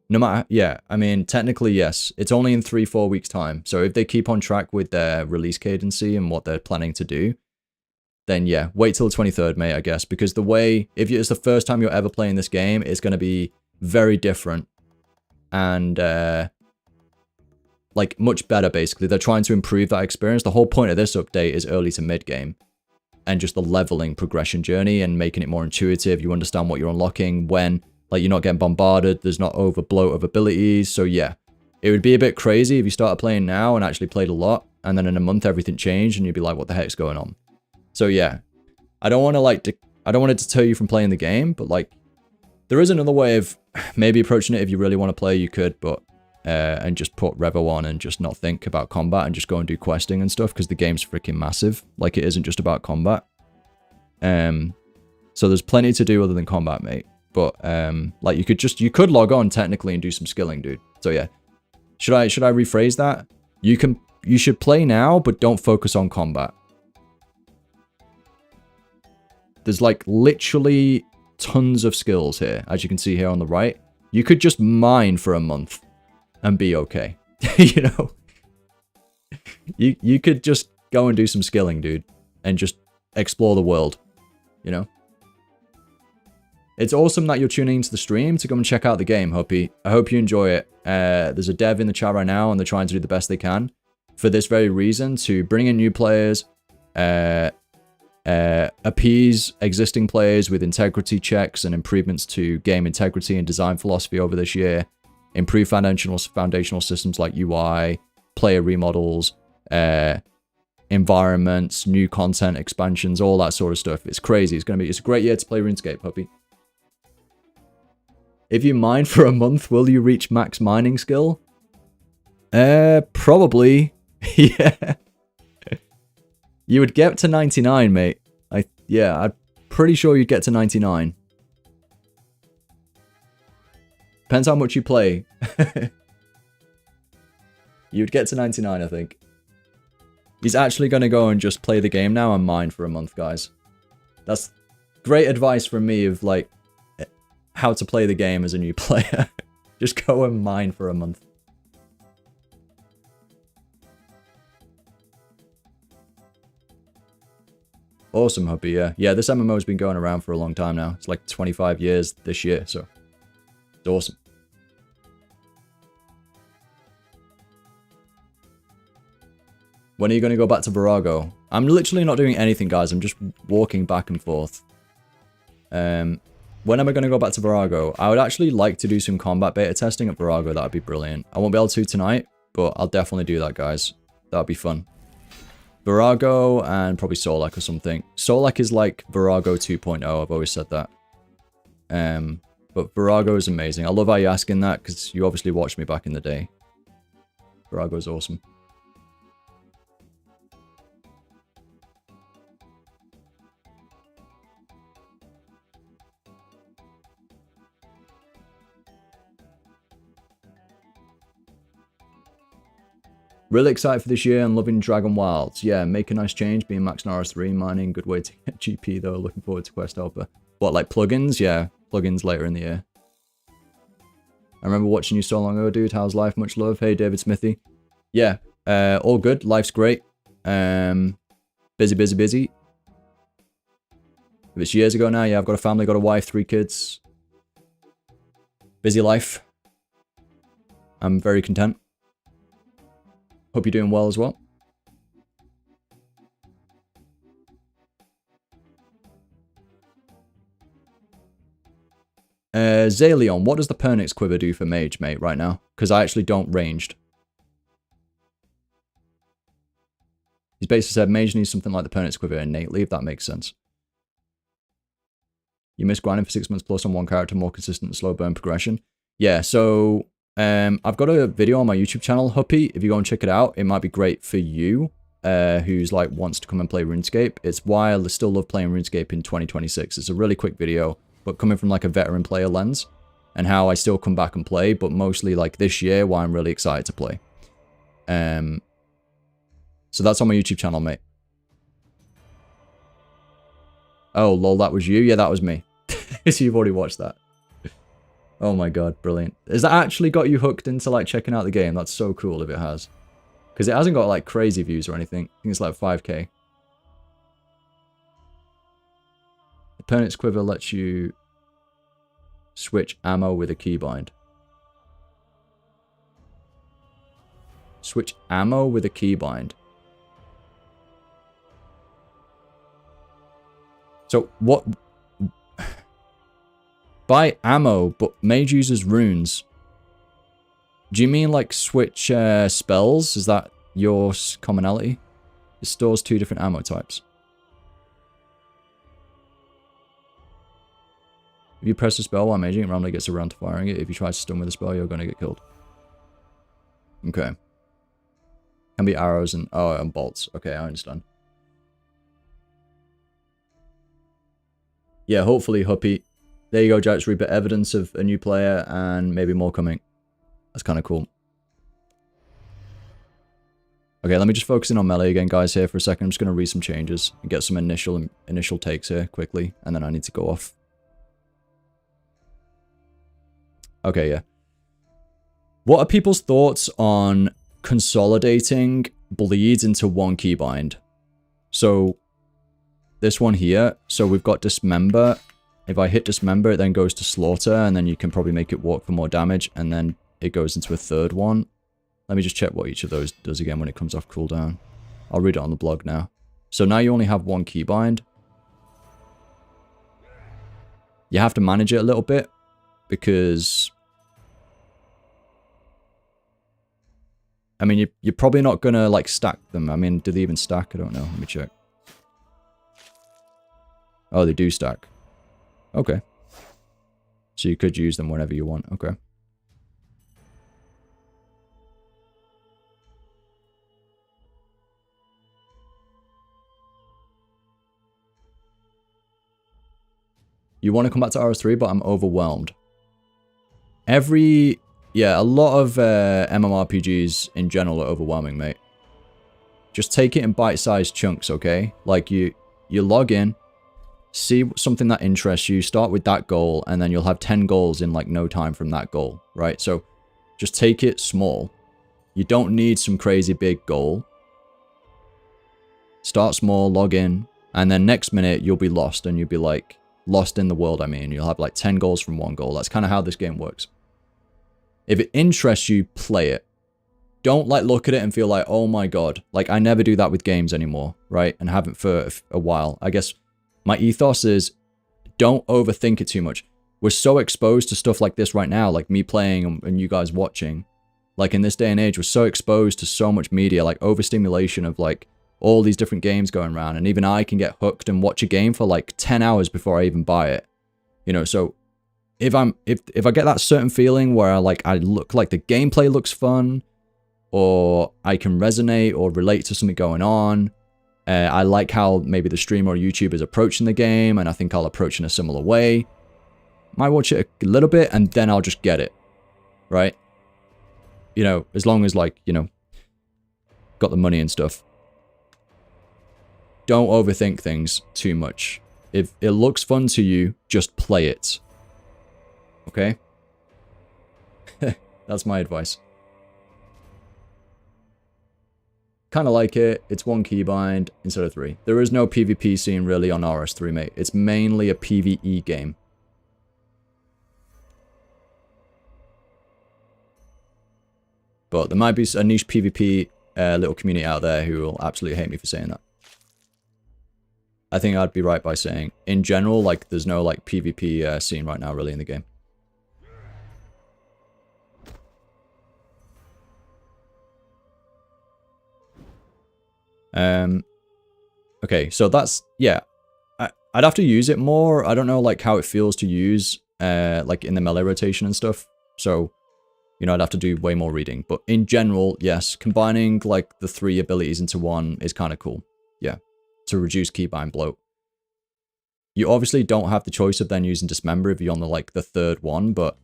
No matter, yeah, I mean, technically, yes. It's only in 3-4 weeks' time. So if they keep on track with their release cadency and what they're planning to do, then yeah, wait till the 23rd, mate, I guess. Because if it's the first time you're ever playing this game, it's going to be very different. And, like, much better, basically. They're trying to improve that experience. The whole point of this update is early to mid-game. And just the leveling progression journey and making it more intuitive. You understand what you're unlocking when... Like, you're not getting bombarded, there's not overbloat of abilities, so yeah. It would be a bit crazy if you started playing now and actually played a lot, and then in a month everything changed, and you'd be like, what the heck's going on? So yeah, I don't want to like, I don't want it to deter you from playing the game, but like, there is another way of maybe approaching it. If you really want to play, you could, but and just put Revo on and just not think about combat and just go and do questing and stuff, because the game's freaking massive. Like, it isn't just about combat. So there's plenty to do other than combat, mate. But like, you could log on technically and do some skilling, dude. So yeah, should I rephrase that? You should play now, but don't focus on combat. There's like literally tons of skills here, as you can see here on the right. You could just mine for a month and be okay. You know, you could just go and do some skilling, dude, and just explore the world. You know, it's awesome that you're tuning into the stream to come and check out the game, Hoppy. I hope you enjoy it. There's a dev in the chat right now, and they're trying to do the best they can for this very reason, to bring in new players, appease existing players with integrity checks and improvements to game integrity and design philosophy over this year, improve foundational systems like UI, player remodels, environments, new content expansions, all that sort of stuff. It's crazy. It's a great year to play RuneScape, Puppy. If you mine for a month, will you reach max mining skill? Probably. Yeah. You would get to 99, mate. Yeah, I'm pretty sure you'd get to 99. Depends how much you play. You'd get to 99, I think. He's actually going to go and just play the game now and mine for a month, guys. That's great advice from me of, like, how to play the game as a new player. Just go and mine for a month. Awesome, Hubby, yeah. Yeah, this MMO's been going around for a long time now. It's like 25 years this year, so it's awesome. When are you going to go back to Virago? I'm literally not doing anything, guys. I'm just walking back and forth. When am I going to go back to Virago? I would actually like to do some combat beta testing at Virago. That would be brilliant. I won't be able to tonight, but I'll definitely do that, guys. That would be fun. Virago and probably Solak or something. Solak is like Virago 2.0. I've always said that. But Virago is amazing. I love how you're asking that, because you obviously watched me back in the day. Virago is awesome. Really excited for this year and loving Dragon Wilds. Yeah, make a nice change, being max RS3, mining, good way to get GP though. Looking forward to Quest Alpha. What, like plugins? Yeah, plugins later in the year. I remember watching you so long ago, dude. How's life? Much love. Hey, David Smithy. Yeah, all good. Life's great. Busy. If it's years ago now, yeah, I've got a family, got a wife, 3 kids. Busy life. I'm very content. Hope you're doing well as well. Zalion, what does the Pernix Quiver do for Mage, mate, right now? Because I actually don't ranged. He's basically said Mage needs something like the Pernix Quiver innately, if that makes sense. You miss grinding for 6 months plus on one character, more consistent slow burn progression. Yeah, so I've got a video on my YouTube channel, Huppy. If you go and check it out, it might be great for you, who's like wants to come and play RuneScape. It's why I still love playing RuneScape in 2026. It's a really quick video, but coming from like a veteran player lens, and how I still come back and play, but mostly like this year, why I'm really excited to play. So that's on my YouTube channel, mate. Oh, lol, that was you? Yeah, that was me. So you've already watched that. Oh my god, brilliant. Has that actually got you hooked into like checking out the game? That's so cool if it has. Because it hasn't got like crazy views or anything. I think it's like 5k. The Pernix Quiver lets you switch ammo with a keybind. Switch ammo with a keybind. So what... Buy ammo, but mage uses runes. Do you mean like switch spells? Is that your commonality? It stores 2 different ammo types. If you press a spell while maging, it randomly gets around to firing it. If you try to stun with a spell, you're going to get killed. Okay. Can be arrows and... oh, and bolts. Okay, I understand. Yeah, hopefully, Huppy. There you go, Jax Reaper. Evidence of a new player and maybe more coming. That's kind of cool. Okay, let me just focus in on melee again, guys, here for a second. I'm just going to read some changes and get some initial takes here quickly, and then I need to go off. Okay, yeah. What are people's thoughts on consolidating bleeds into one keybind? So, this one here, so we've got Dismember. If I hit Dismember, it then goes to Slaughter, and then you can probably make it walk for more damage, and then it goes into a third one. Let me just check what each of those does again when it comes off cooldown. I'll read it on the blog now. So now you only have one keybind. You have to manage it a little bit, because... I mean, you're probably not going to, like, stack them. I mean, do they even stack? I don't know. Let me check. Oh, they do stack. Okay. So you could use them whenever you want. Okay. You want to come back to RS3, but I'm overwhelmed. Yeah, a lot of MMORPGs in general are overwhelming, mate. Just take it in bite-sized chunks, okay? Like, you log in, see something that interests you, start with that goal, and then you'll have 10 goals in, like, no time from that goal, right? So, just take it small. You don't need some crazy big goal. Start small, log in, and then next minute, you'll be lost, and you'll be, like, lost in the world, I mean. You'll have, like, 10 goals from one goal. That's kind of how this game works. If it interests you, play it. Don't, like, look at it and feel like, oh my god. Like, I never do that with games anymore, right? And haven't for a while. I guess my ethos is, don't overthink it too much. We're so exposed to stuff like this right now, like me playing and you guys watching. Like, in this day and age, we're so exposed to so much media, like, overstimulation of, like, all these different games going around. And even I can get hooked and watch a game for, like, 10 hours before I even buy it. You know, so... If I get that certain feeling where I look like the gameplay looks fun, or I can resonate or relate to something going on, I like how maybe the streamer or YouTuber is approaching the game, and I think I'll approach in a similar way. Might watch it a little bit, and then I'll just get it, right? You know, as long as, like, you know, got the money and stuff. Don't overthink things too much. If it looks fun to you, just play it. Okay? That's my advice. Kind of like it. It's one keybind instead of 3. There is no PvP scene really on RS3, mate. It's mainly a PvE game. But there might be a niche PvP little community out there who will absolutely hate me for saying that. I think I'd be right by saying, in general, like, there's no, like, PvP scene right now really in the game. Okay, so that's, yeah, I'd have to use it more. I don't know, like, how it feels to use, like, in the melee rotation and stuff. So, you know, I'd have to do way more reading. But in general, yes, combining, like, the 3 abilities into one is kind of cool. Yeah, to reduce keybind bloat. You obviously don't have the choice of then using Dismember if you're on the, like, the 3rd one, but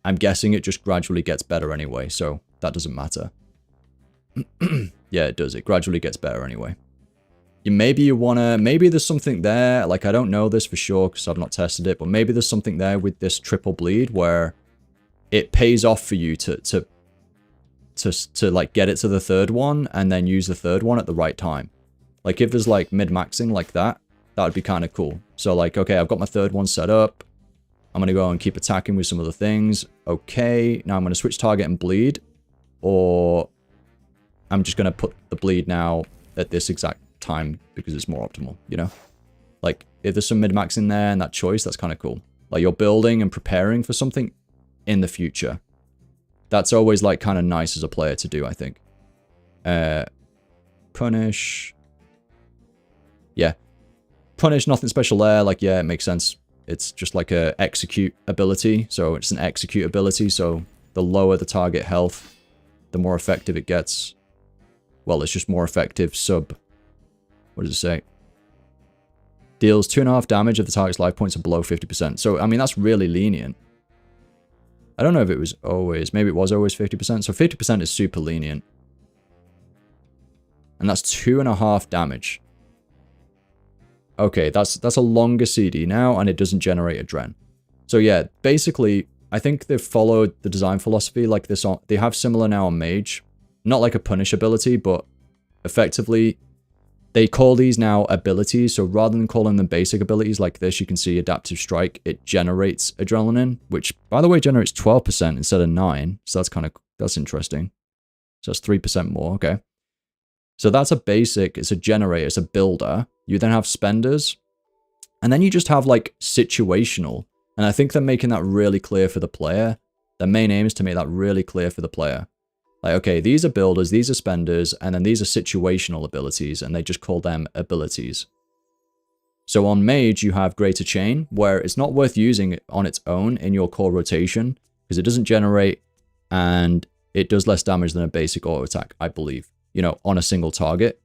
I'm guessing it just gradually gets better anyway, so that doesn't matter. Yeah, it does. It gradually gets better anyway. Maybe you want to... Maybe there's something there. Like, I don't know this for sure because I've not tested it. But maybe there's something there with this triple bleed where it pays off for you to like, get it to the 3rd one and then use the 3rd one at the right time. Like, if there's, like, mid-maxing like that, that would be kind of cool. So, like, okay, I've got my 3rd one set up. I'm going to go and keep attacking with some other things. Okay, now I'm going to switch target and bleed. Or... I'm just going to put the bleed now at this exact time because it's more optimal, you know? Like, if there's some mid-max in there and that choice, that's kind of cool. Like, you're building and preparing for something in the future. That's always, like, kind of nice as a player to do, I think. Punish. Yeah. Punish, nothing special there. Like, yeah, it makes sense. It's just like a execute ability. So it's an execute ability. So the lower the target health, the more effective it gets. Well, it's just more effective sub. What does it say? Deals 2.5 damage if the target's life points are below 50%. So, I mean, that's really lenient. I don't know if it was always. Maybe it was always 50%. So 50% is super lenient. And that's 2.5 damage. Okay, that's a longer CD now, and it doesn't generate adren. So yeah, basically, I think they've followed the design philosophy like this on. They have similar now on Mage. Not like a punish ability, but effectively, they call these now abilities. So rather than calling them basic abilities like this, you can see Adaptive Strike, it generates adrenaline, which, by the way, generates 12% instead of 9. So that's interesting. So that's 3% more, okay. So that's a basic, it's a generator, it's a builder. You then have spenders, and then you just have like situational. And I think they're making that really clear for the player. Their main aim is to make that really clear for the player. Like, okay, these are builders, these are spenders, and then these are situational abilities, and they just call them abilities. So on Mage, you have Greater Chain, where it's not worth using it on its own in your core rotation, because it doesn't generate, and it does less damage than a basic auto attack, I believe, you know, on a single target.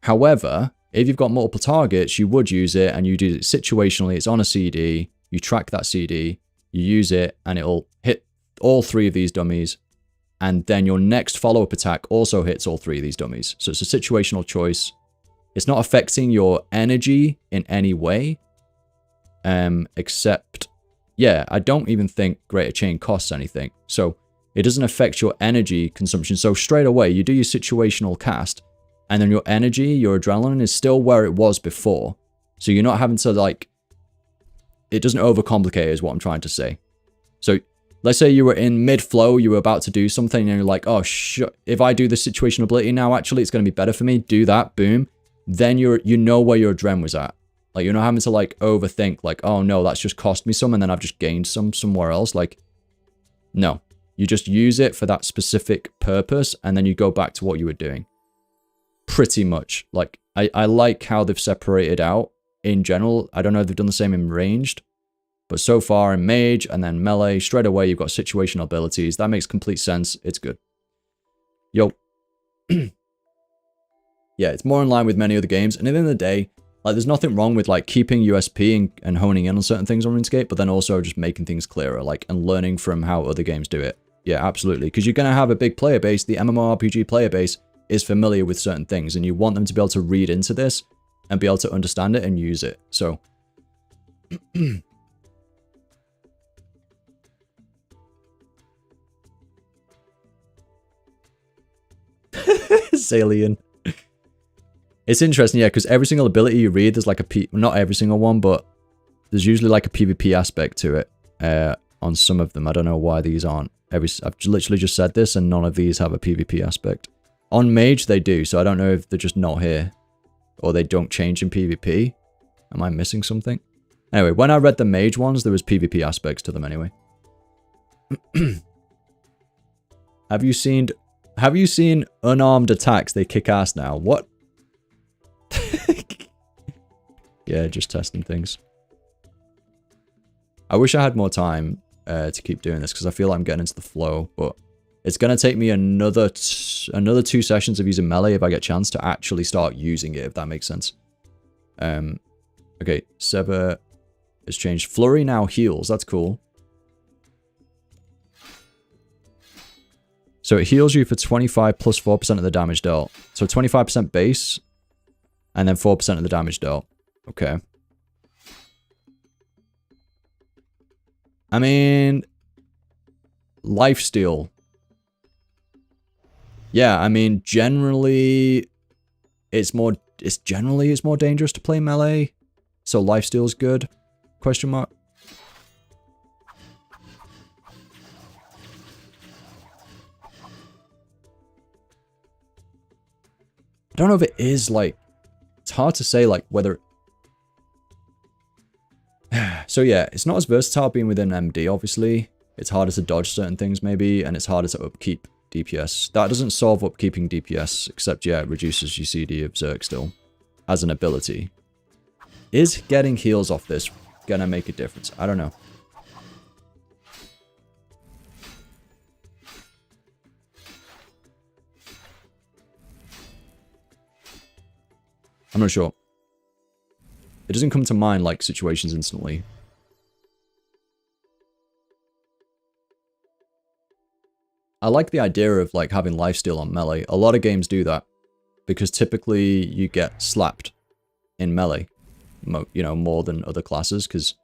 However, if you've got multiple targets, you would use it, and you do it situationally. It's on a CD, you track that CD, you use it, and it'll hit all 3 of these dummies, and then your next follow-up attack also hits all 3 of these dummies. So it's a situational choice. It's not affecting your energy in any way, except, yeah, I don't even think Greater Chain costs anything. So it doesn't affect your energy consumption. So straight away, you do your situational cast, and then your energy, your adrenaline is still where it was before. So you're not having to, like, it doesn't overcomplicate is what I'm trying to say. So let's say you were in mid-flow, you were about to do something, and you're like, oh, if I do the situational ability now, actually, it's going to be better for me. Do that, boom. Then you know where your adren was at. Like, you're not having to, like, overthink, like, oh, no, that's just cost me some, and then I've just gained some somewhere else. Like, no. You just use it for that specific purpose, and then you go back to what you were doing. Pretty much. Like, I like how they've separated out in general. I don't know if they've done the same in ranged, but so far in Mage and then Melee, straight away you've got situational abilities. That makes complete sense. It's good. Yo. Yeah, it's more in line with many other games. And at the end of the day, like, there's nothing wrong with, like, keeping USP and honing in on certain things on RuneScape, but then also just making things clearer, like, and learning from how other games do it. Yeah, absolutely. Because you're going to have a big player base. The MMORPG player base is familiar with certain things, and you want them to be able to read into this and be able to understand it and use it. So Salient. It's interesting, yeah, because every single ability you read, there's like not every single one, but there's usually like a PvP aspect to it on some of them. I don't know why these aren't. I've literally just said this, and none of these have a PvP aspect. On Mage, they do, so I don't know if they're just not here, or they don't change in PvP. Am I missing something? Anyway, when I read the Mage ones, there was PvP aspects to them anyway. Have you seen unarmed attacks? They kick ass now. What? Yeah, just testing things. I wish I had more time to keep doing this, because I feel like I'm getting into the flow, but it's going to take me another 2 sessions of using Melee if I get a chance to actually start using it, if that makes sense. Okay, Sever has changed. Flurry now heals. That's cool. So it heals you for 25 plus 4% of the damage dealt. So 25% base, and then 4% of the damage dealt. Okay. I mean, lifesteal. Yeah, I mean, generally, it's more dangerous to play Melee. So lifesteal's good? Question mark. I don't know if it is, like, it's hard to say, like, whether... So yeah, it's not as versatile being within MD, obviously. It's harder to dodge certain things, maybe, and it's harder to upkeep DPS. That doesn't solve upkeeping DPS, except, yeah, it reduces your CD of Zerg still as an ability. Is getting heals off this gonna make a difference? I don't know. I'm not sure. It doesn't come to mind like situations instantly. I like the idea of like having lifesteal on melee. A lot of games do that because typically you get slapped in melee, you know, more than other classes, because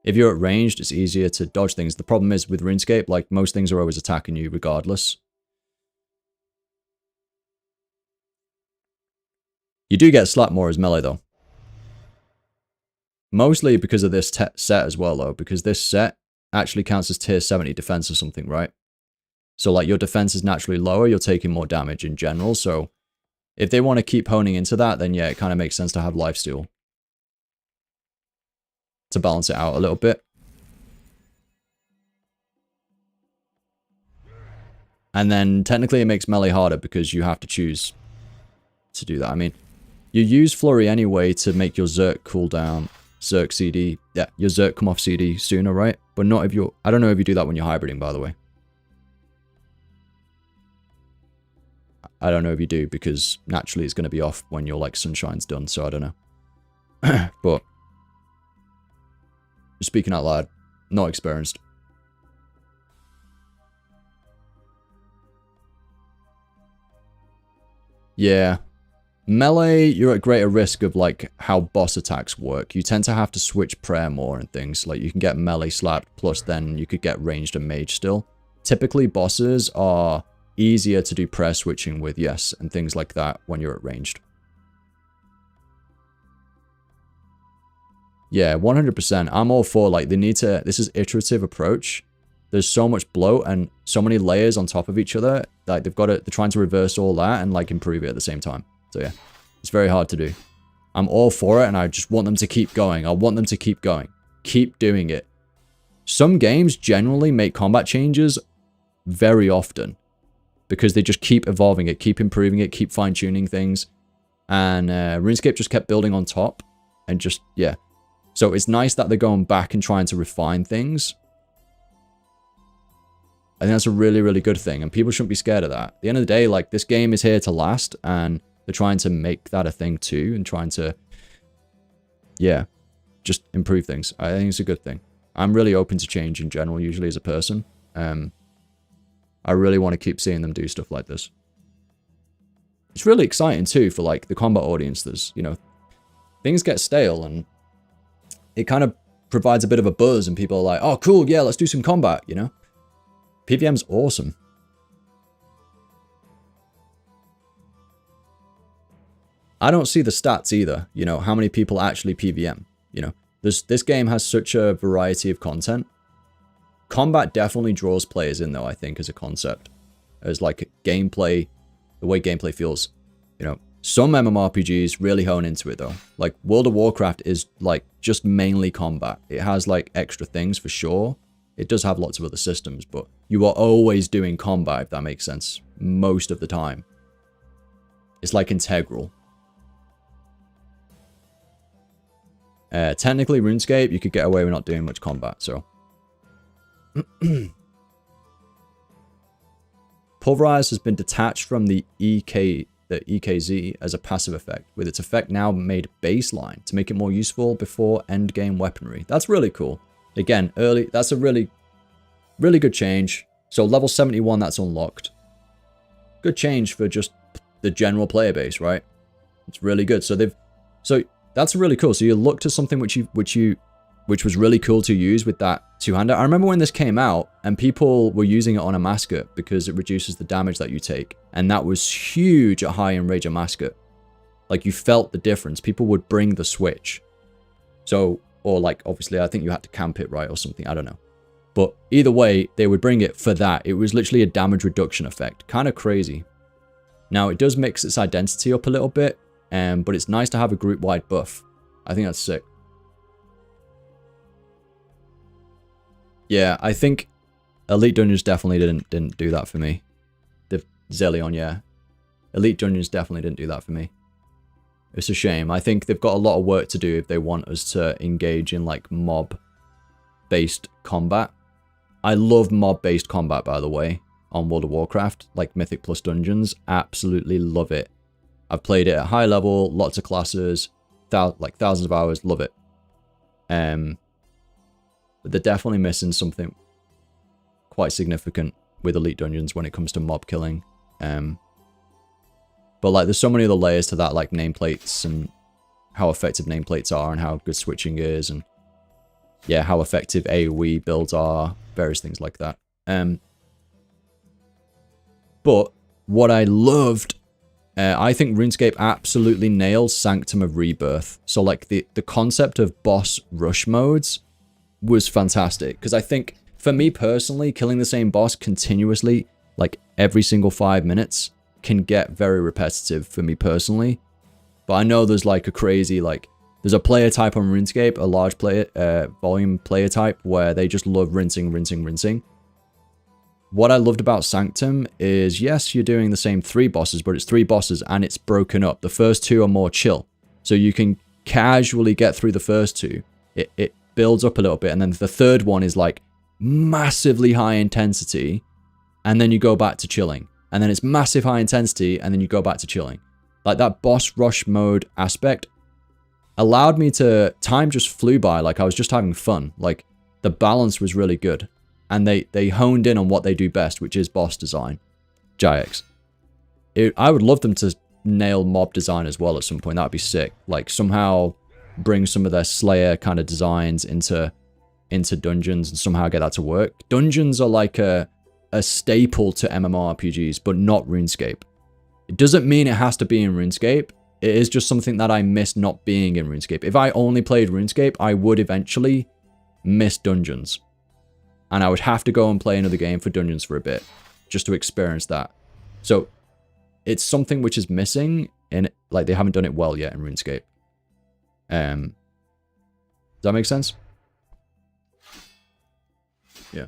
if you're at ranged, it's easier to dodge things. The problem is with RuneScape, like most things are always attacking you regardless. You do get slapped more as melee though. Mostly because of this set as well though, because this set actually counts as tier 70 defense or something, right? So like your defense is naturally lower, you're taking more damage in general, so if they want to keep honing into that, then yeah, it kind of makes sense to have lifesteal to balance it out a little bit. And then technically it makes melee harder because you have to choose to do that. I mean, you use Flurry anyway to make your Zerk cooldown, Zerk CD, yeah, your Zerk come off CD sooner, right? But not if you're, I don't know if you do that when you're hybriding, by the way. I don't know if you do, because naturally it's going to be off when your like Sunshine's done, so I don't know. But speaking out loud, not experienced. Yeah. Melee, you're at greater risk of like how boss attacks work. You tend to have to switch prayer more and things. Like you can get melee slapped, plus then you could get ranged and mage still. Typically bosses are easier to do prayer switching with, yes, and things like that when you're at ranged. Yeah, 100%. I'm all for like they need to, this is iterative approach. There's so much bloat and so many layers on top of each other. Like they're trying to reverse all that and like improve it at the same time. So yeah, it's very hard to do. I'm all for it and I just want them to keep going. I want them to keep going. Keep doing it. Some games generally make combat changes very often because they just keep evolving it, keep improving it, keep fine-tuning things. And RuneScape just kept building on top and just, yeah. So it's nice that they're going back and trying to refine things. I think that's a really, really good thing, and people shouldn't be scared of that. At the end of the day, like, this game is here to last, and they're trying to make that a thing too, and trying to, yeah, just improve things. I think it's a good thing. I'm really open to change in general, usually as a person. I really want to keep seeing them do stuff like this. It's really exciting too for, like, the combat audience. There's, you know, things get stale, and it kind of provides a bit of a buzz, and people are like, oh, cool, yeah, let's do some combat, you know? PVM's awesome. I don't see the stats either, you know, how many people actually PVM, you know. This game has such a variety of content. Combat definitely draws players in though, I think, as a concept. As like gameplay, the way gameplay feels, you know. Some MMORPGs really hone into it though. Like World of Warcraft is like just mainly combat. It has like extra things for sure. It does have lots of other systems, but you are always doing combat, if that makes sense, most of the time. It's like integral. Technically, RuneScape, you could get away with not doing much combat, so. Pulverize has been detached from the EKZ as a passive effect, with its effect now made baseline to make it more useful before endgame weaponry. That's really cool. Again, early, that's a really, really good change. So level 71, that's unlocked. Good change for just the general player base, right? It's really good. So that's really cool. So you look to something which was really cool to use with that two-hander. I remember when this came out and people were using it on a Mascot because it reduces the damage that you take. And that was huge at high Enrager Mascot. Like you felt the difference. People would bring the switch. So, or like, obviously, I think you had to camp it, right, or something. I don't know. But either way, they would bring it for that. It was literally a damage reduction effect. Kind of crazy. Now, it does mix its identity up a little bit, but it's nice to have a group-wide buff. I think that's sick. Yeah, I think Elite Dungeons definitely didn't do that for me. Zillion, yeah. Elite Dungeons definitely didn't do that for me. It's a shame. I think they've got a lot of work to do if they want us to engage in like mob-based combat. I love mob-based combat, by the way, on World of Warcraft, like Mythic Plus Dungeons. Absolutely love it. I've played it at high level, lots of classes, like thousands of hours, love it. But they're definitely missing something quite significant with Elite Dungeons when it comes to mob killing. But like there's so many other layers to that, like nameplates and how effective nameplates are and how good switching is, and yeah, how effective AoE builds are, various things like that. But what I loved, I think RuneScape absolutely nailed Sanctum of Rebirth. So like the concept of boss rush modes was fantastic, because I think for me personally, killing the same boss continuously, like every single 5 minutes, can get very repetitive for me personally. But I know there's like a crazy, like, there's a player type on RuneScape, a large player, volume player type, where they just love rinsing, rinsing, rinsing. What I loved about Sanctum is, yes, you're doing the same 3 bosses, but it's 3 bosses and it's broken up. The first 2 are more chill. So you can casually get through the first 2. It builds up a little bit. And then the third one is like massively high intensity. And then you go back to chilling. And then it's massive high intensity, and then you go back to chilling. Like that boss rush mode aspect allowed me to, time just flew by, like I was just having fun. Like the balance was really good. And they honed in on what they do best, which is boss design. Jayex. I would love them to nail mob design as well at some point. That'd be sick. Like somehow bring some of their Slayer kind of designs into dungeons and somehow get that to work. Dungeons are like a staple to MMORPGs, but not RuneScape. It doesn't mean it has to be in RuneScape. It is just something that I miss not being in RuneScape. If I only played RuneScape, I would eventually miss dungeons. And I would have to go and play another game for dungeons for a bit, just to experience that. So, it's something which is missing, and like they haven't done it well yet in RuneScape. Does that make sense? Yeah.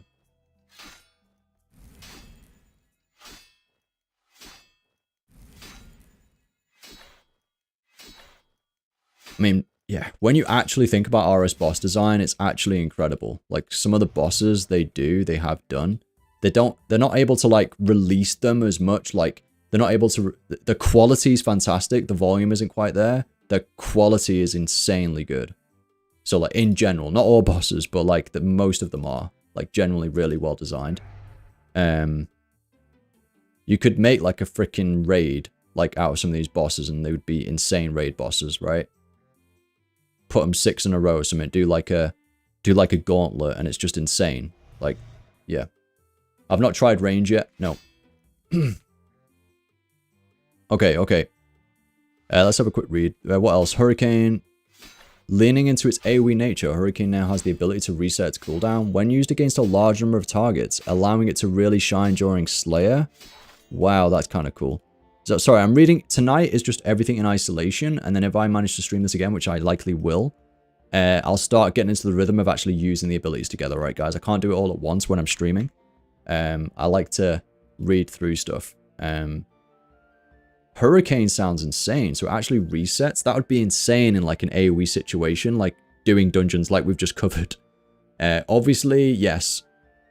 I mean, yeah, when you actually think about RS boss design, it's actually incredible. Like some of the bosses they have done, they're not able to like release them as much. Like they're not able to, the quality is fantastic. The volume isn't quite there. The quality is insanely good. So like in general, not all bosses, but like most of them are like generally really well designed. You could make like a freaking raid like out of some of these bosses, and they would be insane raid bosses, right? Put them 6 in a row or something, do like a gauntlet, and it's just insane. Like, yeah. I've not tried range yet. No. Okay. Let's have a quick read. What else? Hurricane. Leaning into its AoE nature, Hurricane now has the ability to reset its cooldown when used against a large number of targets, allowing it to really shine during Slayer. Wow, that's kind of cool. So, sorry, I'm reading. Tonight is just everything in isolation, and then if I manage to stream this again, which I likely will, I'll start getting into the rhythm of actually using the abilities together, right, guys? I can't do it all at once when I'm streaming. I like to read through stuff. Hurricane sounds insane, so it actually resets. That would be insane in like an AoE situation, like doing dungeons like we've just covered. Obviously, yes,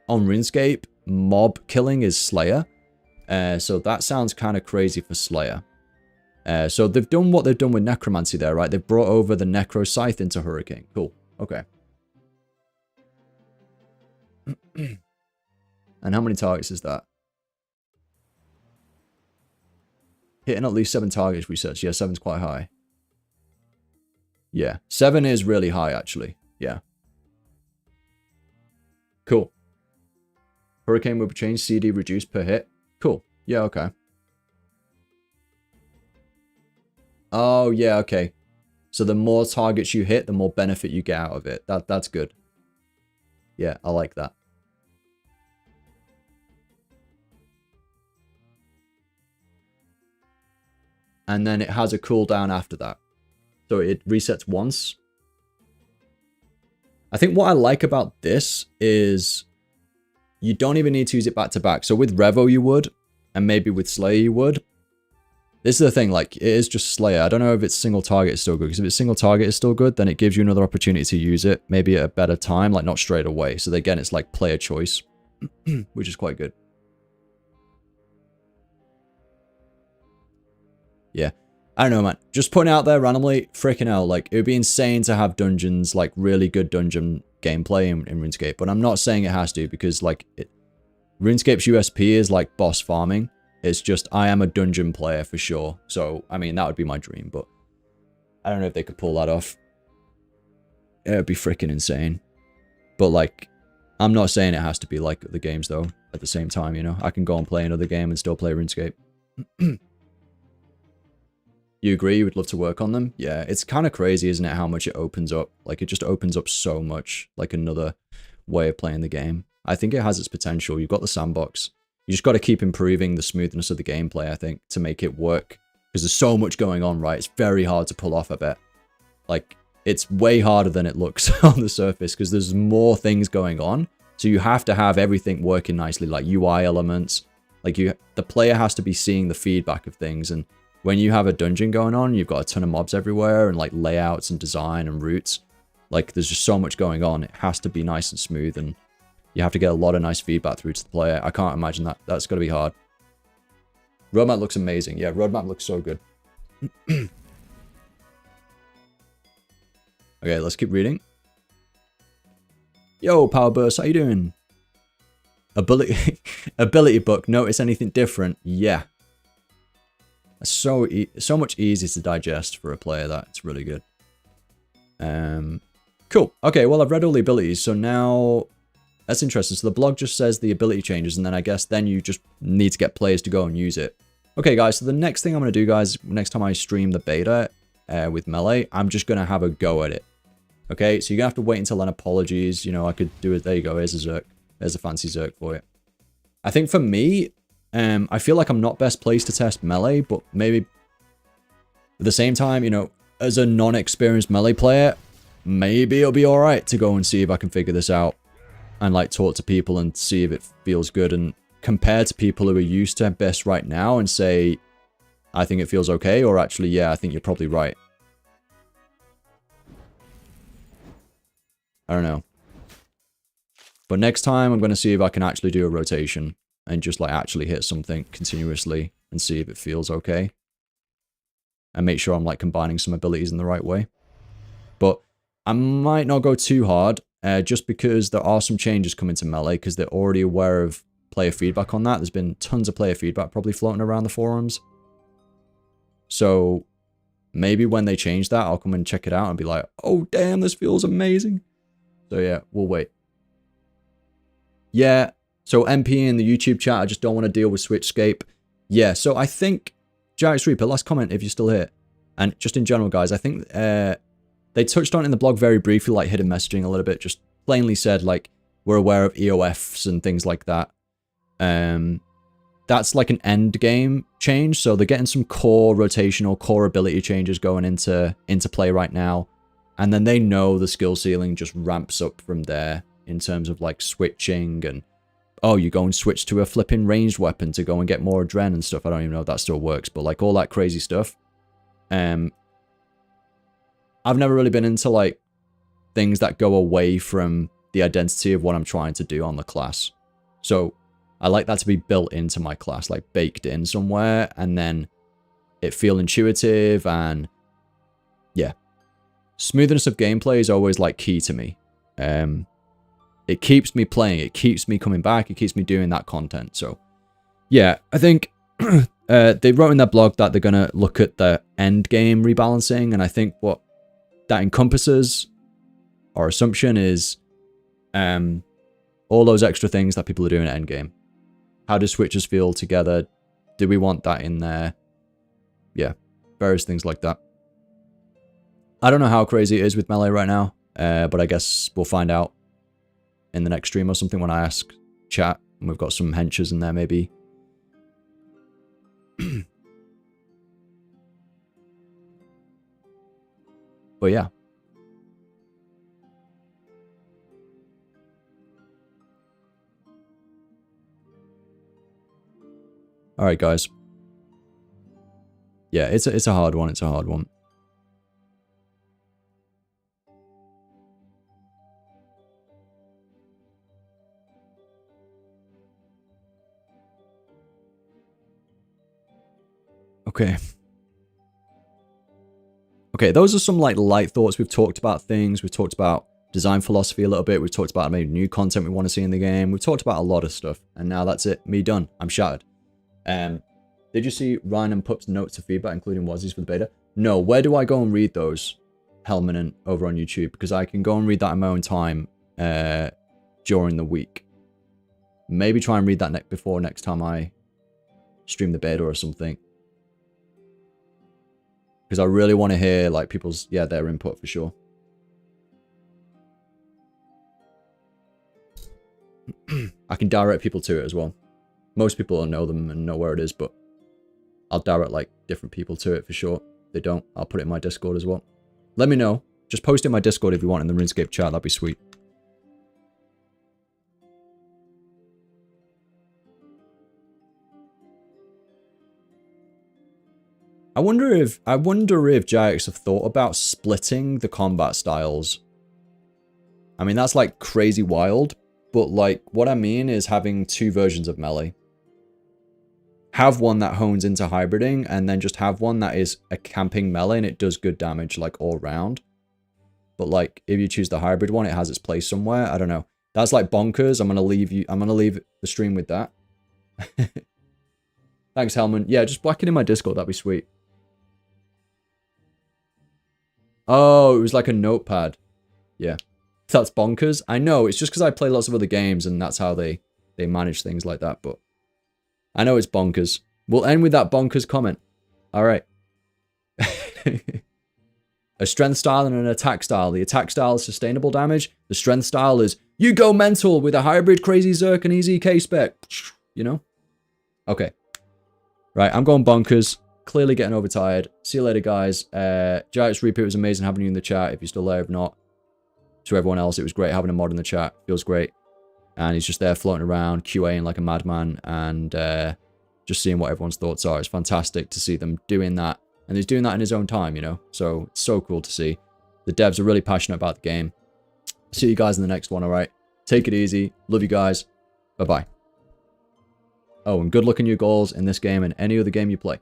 on RuneScape, mob killing is Slayer. So that sounds kind of crazy for Slayer. So they've done what they've done with Necromancy there, right? They've brought over the Necro Scythe into Hurricane. Cool. Okay. And how many targets is that? Hitting at least 7 targets, research. Yeah, 7's quite high. Yeah, 7 is really high, actually. Yeah. Cool. Hurricane will change CD reduced per hit. Cool. Yeah, okay. Oh, yeah, okay. So the more targets you hit, the more benefit you get out of it. That's good. Yeah, I like that. And then it has a cooldown after that. So it resets once. I think what I like about this is you don't even need to use it back to back. So with Revo you would, and maybe with Slayer you would. This is the thing, like, it is just Slayer. I don't know if it's single target is still good, because if it's single target is still good, then it gives you another opportunity to use it, maybe at a better time, like not straight away. So again, it's like player choice, which is quite good. Yeah. I don't know, man. Just putting it out there randomly, freaking hell, like, it would be insane to have dungeons, like, really good dungeon gameplay in RuneScape, but I'm not saying it has to, because, like, RuneScape's USP is, like, boss farming. It's just, I am a dungeon player for sure. So, I mean, that would be my dream, but I don't know if they could pull that off. It would be freaking insane. But, like, I'm not saying it has to be like the games, though, at the same time, you know? I can go and play another game and still play RuneScape. You agree? You would love to work on them? Yeah, it's kind of crazy, isn't it, how much it opens up? Like, it just opens up so much, like another way of playing the game. I think it has its potential. You've got the sandbox. You just got to keep improving the smoothness of the gameplay, I think, to make it work. Because there's so much going on, right? It's very hard to pull off, I bet. Like, it's way harder than it looks on the surface, because there's more things going on. So you have to have everything working nicely, like UI elements. Like, the player has to be seeing the feedback of things. And when you have a dungeon going on, you've got a ton of mobs everywhere, and like layouts and design and routes. Like, there's just so much going on. It has to be nice and smooth, and you have to get a lot of nice feedback through to the player. I can't imagine that. That's got to be hard. Roadmap looks amazing. Yeah, roadmap looks so good. Okay, let's keep reading. Yo, Power Burst, how you doing? Ability book. Notice anything different? Yeah. It's so much easier to digest for a player. That it's really good. Cool. Okay, well, I've read all the abilities, so now that's interesting. So the blog just says the ability changes, and then I guess then you just need to get players to go and use it. Okay, guys, so the next thing I'm going to do, guys, next time I stream the beta with Melee, I'm just going to have a go at it. Okay, so you're going to have to wait until then. Apologies. You know, I could do it. There you go. Here's a Zerk. There's a fancy Zerk for you. I think for me, I feel like I'm not best placed to test Melee, but maybe at the same time, you know, as a non-experienced Melee player, maybe it'll be all right to go and see if I can figure this out and like talk to people and see if it feels good and compare to people who are used to best right now and say, I think it feels okay, or actually, yeah, I think you're probably right. I don't know. But next time, I'm going to see if I can actually do a rotation and just like actually hit something continuously and see if it feels okay. And make sure I'm like combining some abilities in the right way. But I might not go too hard, just because there are some changes coming to Melee, because they're already aware of player feedback on that. There's been tons of player feedback probably floating around the forums. So maybe when they change that, I'll come and check it out and be like, oh damn, this feels amazing. So yeah, we'll wait. Yeah, so MP in the YouTube chat, I just don't want to deal with SwitchScape. Yeah, so I think, Giant Reaper, last comment if you're still here. And just in general, guys, I think they touched on it in the blog very briefly, like hidden messaging a little bit, just plainly said, like, we're aware of EOFs and things like that. That's like an end game change, so they're getting some core rotational, core ability changes going into play right now. And then they know the skill ceiling just ramps up from there in terms of like switching and, oh, you go and switch to a flipping ranged weapon to go and get more adren and stuff. I don't even know if that still works, but like all that crazy stuff. I've never really been into like things that go away from the identity of what I'm trying to do on the class. So I like that to be built into my class, like baked in somewhere, and then it feel intuitive and yeah. Smoothness of gameplay is always like key to me. It keeps me playing, it keeps me coming back, it keeps me doing that content. So yeah, I think they wrote in their blog that they're going to look at the end game rebalancing, and I think what that encompasses, our assumption is all those extra things that people are doing at end game. How do switches feel together? Do we want that in there? Yeah, various things like that. I don't know how crazy it is with Melee right now, but I guess we'll find out in the next stream or something when I ask chat, and we've got some henchers in there maybe. But yeah. All right, guys. Yeah, it's a hard one. It's a hard one. Okay. Okay, those are some like light thoughts. We've talked about things. We've talked about design philosophy a little bit. We've talked about maybe new content we want to see in the game. We've talked about a lot of stuff. And now that's it. Me done. I'm shattered. Did you see Ryan and Pup's notes of feedback, including Wazzy's for the beta? No. Where do I go and read those? Hellman and over on YouTube, because I can go and read that in my own time during the week. Maybe try and read that before next time I stream the beta or something. Because I really want to hear like people's, their input for sure. I can direct people to it as well. Most people don't know them and know where it is, but I'll direct like different people to it for sure. If they don't, I'll put it in my Discord as well. Let me know. Just post it in my Discord if you want in the RuneScape chat. That'd be sweet. I wonder if Jax have thought about splitting the combat styles. I mean, that's like crazy wild, but like what I mean is having two versions of melee. Have one that hones into hybriding, and then just have one that is a camping melee and it does good damage like all round. But like if you choose the hybrid one, it has its place somewhere. I don't know. That's like bonkers. I'm gonna leave the stream with that. Thanks, Hellman. Yeah, just whack it in my Discord. That'd be sweet. Oh, it was like a notepad. Yeah. That's bonkers. I know, it's just because I play lots of other games and that's how they manage things like that, but I know it's bonkers. We'll end with that bonkers comment. All right. A strength style and an attack style. The attack style is sustainable damage. The strength style is you go mental with a hybrid crazy Zerk and easy K-spec. You know? Okay. Right, I'm going bonkers. Clearly getting overtired. See you later, guys. Jax Reaper, it was amazing having you in the chat. If you're still there, if not. To everyone else, it was great having a mod in the chat. Feels great. And he's just there floating around, QAing like a madman, and just seeing what everyone's thoughts are. It's fantastic to see them doing that. And he's doing that in his own time, you know? So, it's so cool to see. The devs are really passionate about the game. See you guys in the next one, alright? Take it easy. Love you guys. Bye-bye. Oh, and good luck in your goals in this game and any other game you play.